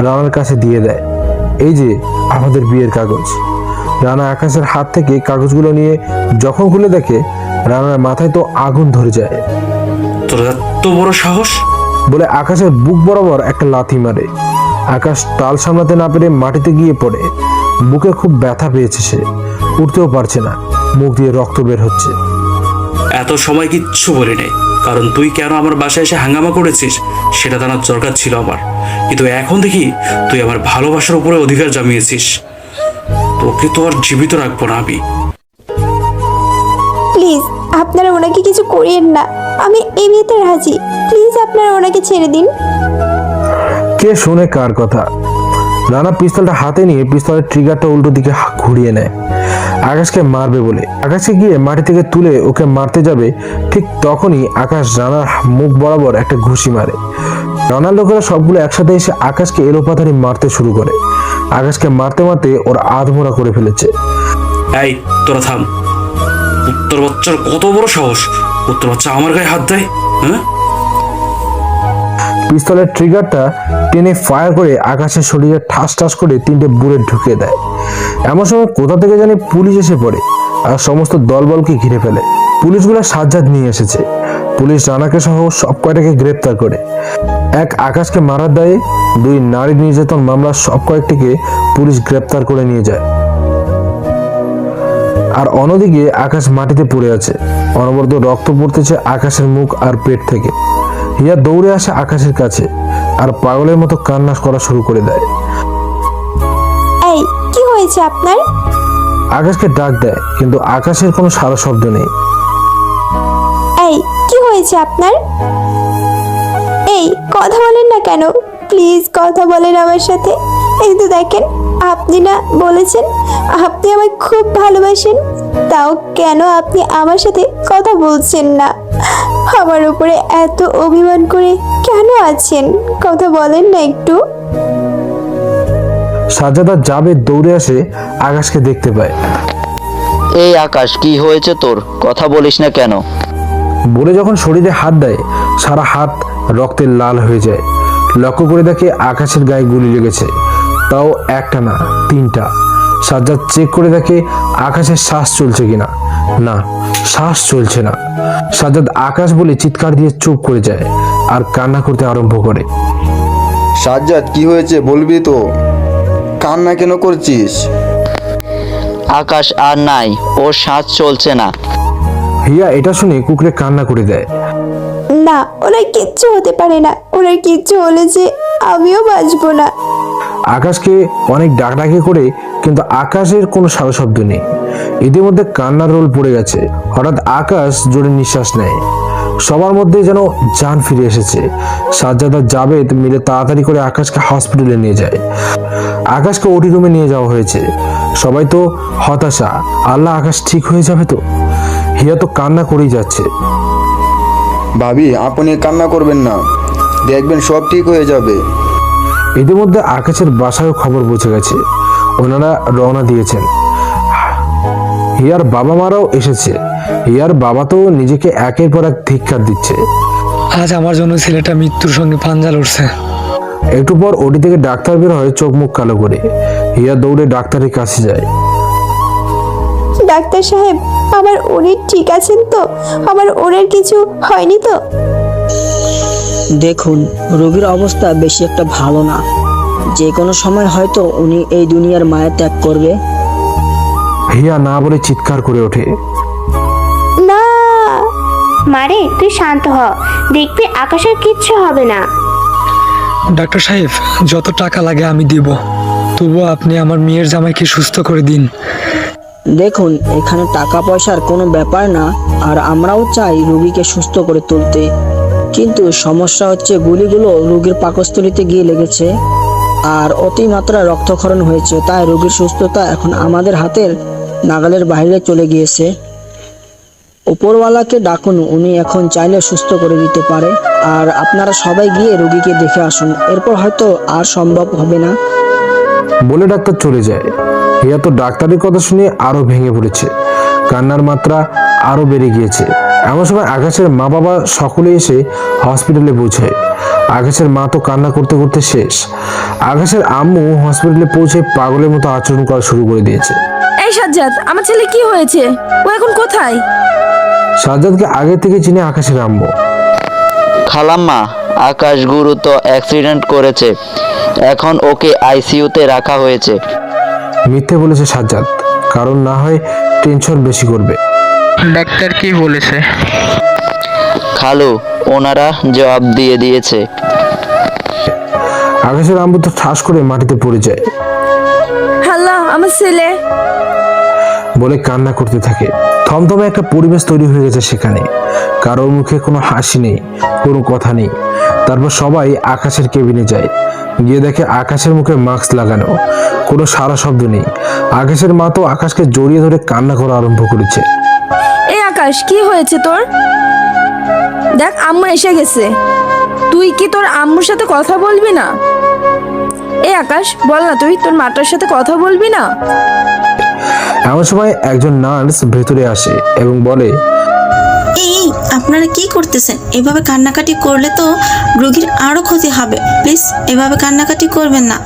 রানার কাছে দিয়ে দেয়। এই যে আমাদের বিয়ের কাগজ। রানা আকাশের হাত থেকে কাগজগুলো নিয়ে যখন খুলে দেখে রানার মাথায় তো আগুন ধরে যায়।
তোর এত বড় সাহস!
বলে আকাশের বুক বরাবর একটা লাথি মারে। আকাশ তাল সামলাতে না পেরে মাটিতে গিয়ে পড়ে। বুকে খুব ব্যথা পেয়েছে সে, উঠতেও পারছে না, মুখ দিয়ে রক্ত বের হচ্ছে।
এত সময় কিচ্ছু বলি নাই, কারণ তুই কেন আমার বাসায় এসে হাঙ্গামা করেছিস সেটা জানার দরকার ছিল আমার। কিন্তু এখন দেখি তুই আমার ভালোবাসার উপরে অধিকার জমিয়েছিস। তোকে তো আর জীবিত রাখবো না আমি।
প্লিজ আপনারা ওনাকে কিছু করিয়েন না, আমি এই বিয়েতে রাজি। প্লিজ আপনারা ওনাকে ছেড়ে দিন।
কে শুনে কার কথা? রানা পিস্তলটা হাতে নিয়ে পিস্তলের ট্রিগারটা উল্টো দিকে ঘুরিয়ে নেয় আকাশকে মারবে বলে। আকাশকে গিয়ে মাটি থেকে তুলে ওকে মারতে যাবে, ঠিক তখনই আকাশ রানার মুখ বরাবর একটা ঘুষি মারে। রানার লোকেরা সবগুলো একসাথে এসে আকাশকে এলোপাথারি মারতে শুরু করে। আকাশকে মারতে মারতে ওর আধমোড়া করে ফেলেছে।
এই তোরা থাম। উত্তর বাচ্চার কত বড় সাহস, উত্তর বাচ্চা আমার গায়ে হাত দেয়। হ্যাঁ,
পিস্তলের ট্রিগারটা টেনে ফায়ার করে আকাশের শরীরে ঠাস ঠাস করে 3টে বুলেট ঢুকিয়ে দেয়। এমন সময় কোথা থেকে জানি পুলিশ এসে পড়ে আর সমস্ত দলবলকে ঘিরে ফেলে। পুলিশগুলো সাজ্জাদ নিয়ে এসেছে। পুলিশ রানাকে সহ সব কয়টাকে গ্রেপ্তার করে। এক আকাশকে মারার দায়ে 2 নারী নির্যাতন মামলার সব কয়েকটিকে পুলিশ গ্রেপ্তার করে নিয়ে যায়। আর অন্যদিকে আকাশ মাটিতে পড়ে আছে, অনবরত রক্ত পড়তেছে আকাশের মুখ আর পেট থেকে। হিয়া দৌড়ে আসে আকাশের কাছে আর পাগলের মতো কান্না করা শুরু করে দেয়।
এই কি হয়েছে আপনার?
আকাশকে ডাক দেয় কিন্তু আকাশের কোনো সারা শব্দ নেই।
এই কি হয়েছে আপনার? এই কথা বলেন না কেন? প্লিজ কথা বলেন আমার সাথে। এই তো দেখেন, আপনি না বলেছেন আপনি আমায় খুব ভালোবাসেন, তাও কেন আপনি আমার সাথে কথা বলছেন না? আমার উপরে এত অভিমান করে কেন আছেন? কথা বলেন না একটু।
সাজ্জাদা যাবে দৌড়ে আসে, আকাশকে দেখতে পায়।
এই আকাশ, কি হয়েছে তোর? কথা বলিস না কেন?
বলে যখন শরীরে হাত দেয়, সারা হাত রক্তে লাল হয়ে যায়। লক্ষ্য করে দেখে আকাশের গায়ে গুলি লেগেছে, তাও একটা না 3টা। সাজ্জাদ চেক করে দেখে আকাশের শ্বাস চলছে কিনা। না, শ্বাস চলছে না। সাজ্জাদ আকাশ বলে চিৎকার দিয়ে চুপ করে যায় আর কান্না করতে আরম্ভ করে।
সাজ্জাদ, কি হয়েছে বলবি তো? কান্না কেন করছিস?
আকাশ আর নাই, ওর শ্বাস চলছে না।
হিয়া এটা শুনে কুকরে কান্না করে দেয়।
না, ওনার কিচ্ছু হতে পারে না। ওনার কিচ্ছু হলে যে আমিও বাঁচবো না।
আকাশকে অনেক ডাকাডাকি করে কিন্তু আকাশের কোনো সারা শব্দ নেই। এদের মধ্যে কান্নার রোল পড়ে গেছে। হঠাৎ আকাশ জোরে নিঃশ্বাস নেয়। সবার মধ্যে যেন জান ফিরে এসেছে। সাজ্জাদ আর জাবেদ মিলে তাড়াতাড়ি করে আকাশকে হসপিটালে নিয়ে যায়। আকাশকে ওটি রুমে নিয়ে যাওয়া হয়েছে। সবাই তো হতাশা, আল্লাহ আকাশ ঠিক হয়ে যাবে তো? হিয়া তো কান্না করেই যাচ্ছে।
ভাবি, আপনি কান্না করবেন না, দেখবেন সব ঠিক হয়ে যাবে।
এদের মধ্যে আকাশের বাসায়ও খবর পৌঁছে গেছে। ওনারা রওনা দিয়েছেন। হিয়ার বাবা মারাও এসেছে। হিয়ার বাবা তো নিজেকে একের পর এক ধিক্কার দিচ্ছে।
আজ আমার জন্য ছেলেটা মৃত্যুর সঙ্গে পাঞ্জা লড়ছে।
একটু পর ওটি থেকে ডাক্তার বের হয় চোখ মুখ কালো করে। হিয়া দৌড়ে ডাক্তারের কাছে যায়।
ডাক্তার সাহেব, আমার উনি ঠিক আছেন তো? আমার ওনার কিছু হয়নি তো?
দেখুন, রোগীর অবস্থা বেশি একটা ভালো না। যে কোনো সময় হয়তো উনি এই দুনিয়ার মায়া ত্যাগ করবে।
হিয়া না বলে চিৎকার করে ওঠে।
না
মারে, তুই শান্ত হ, দেখবি আকাশের কিচ্ছু হবে না।
ডাক্তার সাহেব, যত টাকা লাগে আমি দিব, তবুও আপনি আমার মেয়ের জামাইকে সুস্থ করে দিন।
দেখুন, এখানে টাকা পয়সার কোনো ব্যাপার না, আর আমরাও চাই রোগীকে সুস্থ করে তুলতে। কিন্তু সমস্যা হচ্ছে গুলিগুলো রোগীর পাকস্থলীতে গিয়ে লেগেছে আর অতিমাত্রা রক্তক্ষরণ হয়েছে, তাই রোগীর সুস্থতা এখন আমাদের হাতের নাগালের বাইরে চলে গিয়েছে। উপরওয়ালাকে ডাকুন, উনি এখন চাইলে সুস্থ করে দিতে পারে। আর আপনারা সবাই গিয়ে রোগীকে দেখে আসুন, এরপর হয়তো আর সম্ভব হবে না।
বলে ডাক্তার চলে যায়। হিয়া তো ডাক্তারের কথা শুনে আরো ভেঙে পড়েছে। কান্নার মাত্রা আরো বেড়ে গিয়েছে। এমন সময় আকাশের মা বাবা সকলে এসে হসপিটালে পৌঁছায়। আকাশের মা তো কান্না করতে করতে শেষ। আকাশের আম্মু হসপিটালে পৌঁছে পাগলের মতো আচরণ করা শুরু করে দিয়েছে।
এই সাজ্জাদ, আমার ছেলে কি হয়েছে? ও এখন কোথায়?
সাজ্জাদকে আগে থেকে চিনে আকাশের আম্মু।
খালাম্মা, আকাশ গুরুতর অ্যাক্সিডেন্ট করেছে, এখন ওকে আইসিইউতে রাখা হয়েছে।
মিথ্যে বলেছে সাজ্জাদ, কারণ না হয় টেনশন বেশি করবে।
ডাক্তার কি বলেছে?
খালু, ওনারা জবাব দিয়ে দিয়েছে।
আকাশের আম্মু তো ঠাস করে মাটিতে পড়ে যায়।
আল্লাহ, আমার ছেলে
বলে কান্না করতে থাকে। থমথমে একটা পরিবেশ তৈরি হয়ে গেছে সেখানে। কারোর মুখে কোনো হাসি নেই, কোনো কথা নেই। তারপর সবাই আকাশের কেবিনে যায়। গিয়ে দেখে আকাশের মুখে মাস্ক লাগানো, কোনো সারা শব্দ নেই। আকাশের মা তো আকাশকে জড়িয়ে ধরে কান্না করা আরম্ভ করেছে।
এই আকাশ, কি হয়েছে তোর? দেখ, আম্মু এসে গেছে। তুই কি তোর আম্মুর সাথে কথা বলবি না? এই আকাশ, বল না, তুই তোর মাটার সাথে কথা বলবি না?
এমন সময় একজন নার্স ভেতরে আসে এবং বলে,
এই আপনারা কি করতেছেন? এভাবে কান্নাকাটি করলে তো রোগীর আরো ক্ষতি হবে। প্লিজ এভাবে কান্নাকাটি করবেন না।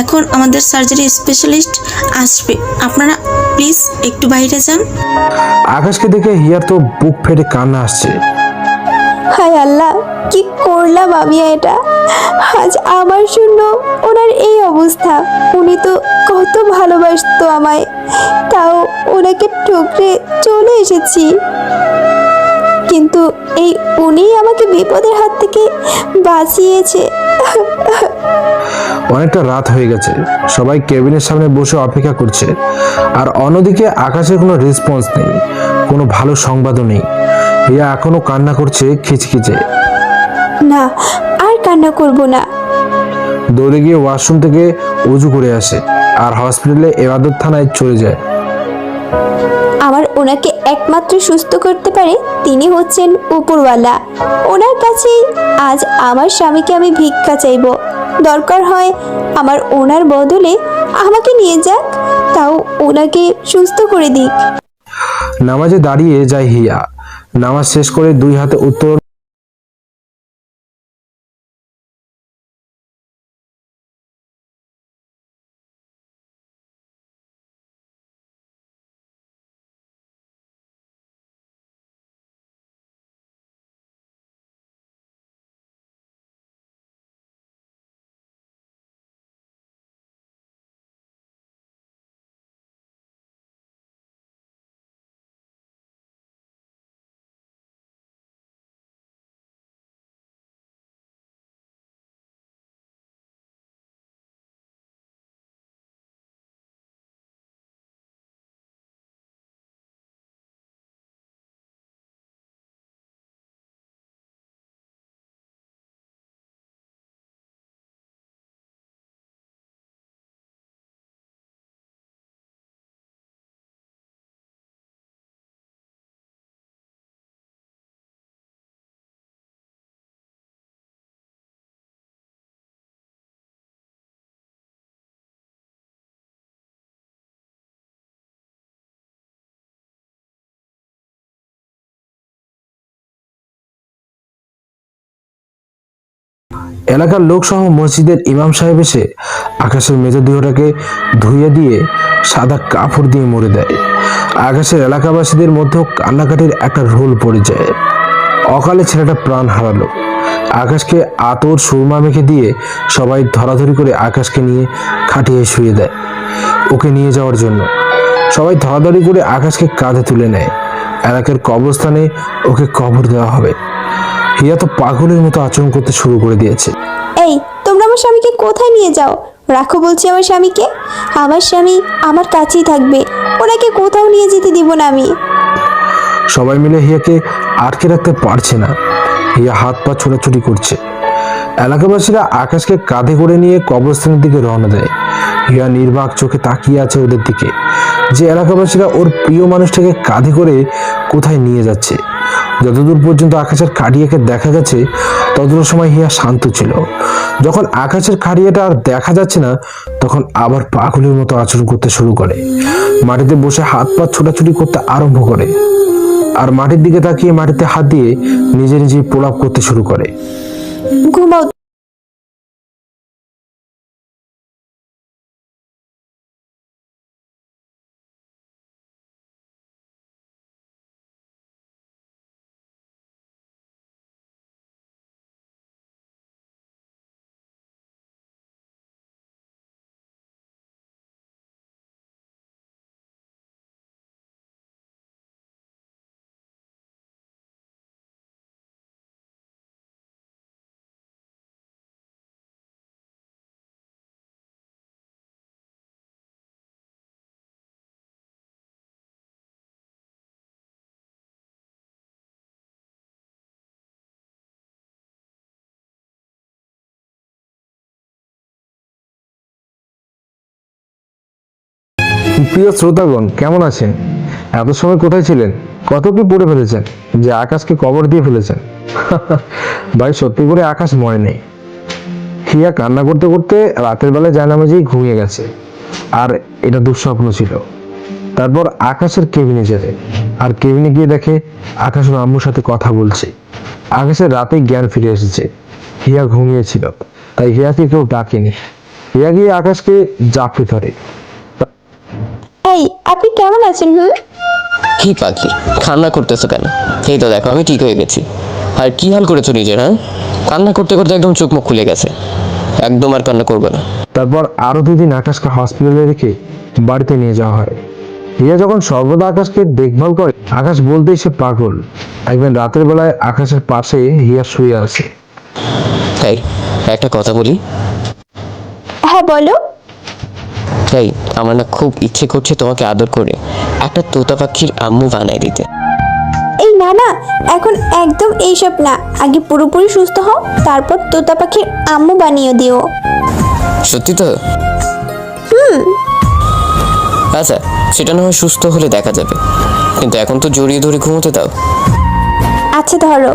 এখন আমাদের সার্জারি স্পেশালিস্ট আসবে, আপনারা প্লিজ একটু বাইরে যান।
আকাশকে দেখে হিয়ার তো বুক ফেটে কান্না আসছে।
হায় আল্লাহ, কি করলাম আমি এটা? আজ আমার জন্য ওনার এই অবস্থা। উনি তো কত ভালোবাসতো আমায়, তাও ওনাকে ঠুকরে চলে এসেছি। কিন্তু এই উনিই আমাকে বিপদের হাত থেকে বাঁচিয়েছে।
অনেকটা রাত হয়ে গেছে, সবাই কেবিনের সামনে বসে অপেক্ষা করছে। আর অন্যদিকে আকাশের কোনো রেসপন্স নেই, কোনো ভালো সংবাদও নেই। হিয়া এখনো কান্না করছে খিচখিচে।
না, আর কান্না করব না।
দৌড়ে গিয়ে ওয়াশরুম থেকে উজু করে আসে আর হসপিটালে এবাদত থানায় চলে যায়।
আমার ওনাকে একমাত্র সুস্থ করতে পারে তিনি হচ্ছেন উপরওয়ালা। ওনার কাছেই আজ আমার স্বামীকে আমি ভিক্ষা চাইব। দরকার হয় আমার ওনার বদলে আমাকে নিয়ে যাক, তাও ওনাকে সুস্থ করে দিক।
নামাজে দাঁড়িয়ে যায় হিয়া। নামাজ শেষ করে দুই হাতে উত্তোলন এলাকার লোক সহ মসজিদের ইমাম সাহেব এসে আকাশের মেজর দেহটাকে ধুইয়ে দিয়ে সাদা কাপড় দিয়ে মুড়ে দেয়। আকাশের এলাকাবাসীদের মধ্যেও কান্নাকাটির একটা রোল পড়ে যায়। অকালে ছেলেটা প্রাণ হারালো। আকাশকে আতর সুরমা মেখে দিয়ে সবাই ধরাধরি করে আকাশকে নিয়ে খাটিয়ে শুয়ে দেয় ওকে নিয়ে যাওয়ার জন্য। সবাই ধরাধরি করে আকাশকে কাঁধে তুলে নেয়। এলাকার কবরস্থানে ওকে কবর দেওয়া হবে। হিয়া তো পাগলের মতো আচরণ করতে শুরু করে দিয়েছে।
এই, তোমরা আমার স্বামীকে কোথায় নিয়ে যাও? রাখো বলছি আমার স্বামীকে। আমার স্বামী আমার কাছেই থাকবে, ওনাকে কোথাও নিয়ে যেতে দিব না আমি।
সবাই মিলে হিয়াকে আটকে রাখতে পারছে না। হিয়া হাত পা ছোটাছুটি করছে। এলাকাবাসীরা আকাশকে কাঁধে করে নিয়ে কবরস্থানের দিকে রওনা দেয়। হিয়া নির্বাক চোখে তাকিয়ে আছে ওদের দিকে, যে এলাকাবাসীরা ওর প্রিয় মানুষটাকে কাঁধে করে কোথায় নিয়ে যাচ্ছে। যতদূর পর্যন্ত আকাশের খাড়িয়াকে দেখা গেছে ততদূর সময় হিয়া শান্ত ছিল। যখন আকাশের খাড়িয়াটা আর দেখা যাচ্ছে না, তখন আবার পাগলের মতো আচরণ করতে শুরু করে। মাটিতে বসে হাত পা ছোটাছুটি করতে আরম্ভ করে আর মাটির দিকে তাকিয়ে মাটিতে হাত দিয়ে নিজে নিজে প্রলাপ করতে শুরু করে।
ঘুমাও।
প্রিয় শ্রোতাগণ, কেমন আছেন? এত সময় কোথায় ছিলেন? কত কি পড়ে ফেলেছেন যে আকাশকে কবর দিয়ে ফেলেছেন? ভাই সত্যি করে আকাশ মরে নেই। হিয়া কান্না করতে করতে রাতের বেলায় জায়নামাজেই ঘুমিয়ে গেছে, আর এটা দুঃস্বপ্ন ছিল। তারপর আকাশের কেবিনে যাবে, আর কেবিনে গিয়ে দেখে আকাশ ওর আম্মুর সাথে কথা বলছে। আকাশের রাতে জ্ঞান ফিরে এসেছে। হিয়া ঘুমিয়েছিল, তাই হিয়াকে কেউ ডাকেনি। হিয়া গিয়ে আকাশকে জাপড়ে ধরে।
এই আপনি কেমন আছেন?
কি পাখি, কান্না করতেছো কেন? এই তো দেখো আমি ঠিক হয়ে গেছি। আর কি হাল করেছো নিজের, হ্যাঁ? কান্না করতে করতে একদম চোখ মুখ খুলে গেছে। একদম আর কান্না করবে না।
তারপর আরো 2 দিন আকাশকে হসপিটালে রেখে বাড়িতে নিয়ে যাওয়া হয়। হিয়া যখন সর্বদা আকাশকে দেখভাল করে, আকাশ বলতেই সে পাগল। একদিন রাতের বেলায় আকাশের পাশে হিয়া শুয়ে আছে।
তাই একটা কথা বলি?
হ্যাঁ বলো।
তাই আমার না খুব ইচ্ছে করছে তোমাকে আদর করে একটা তোতা পাখির আম্মু বানাই দিতে।
এই না না, এখন একদম এইসব না, আগে পুরোপুরি সুস্থ হও, তারপর তোতা পাখির আম্মু বানিয়ে দিও।
সত্যি তো? আচ্ছা, সেটা না হয় সুস্থ হলে দেখা যাবে, কিন্তু এখন তো জড়িয়ে ধরে ঘুমোতে দাও।
আচ্ছা ধরো।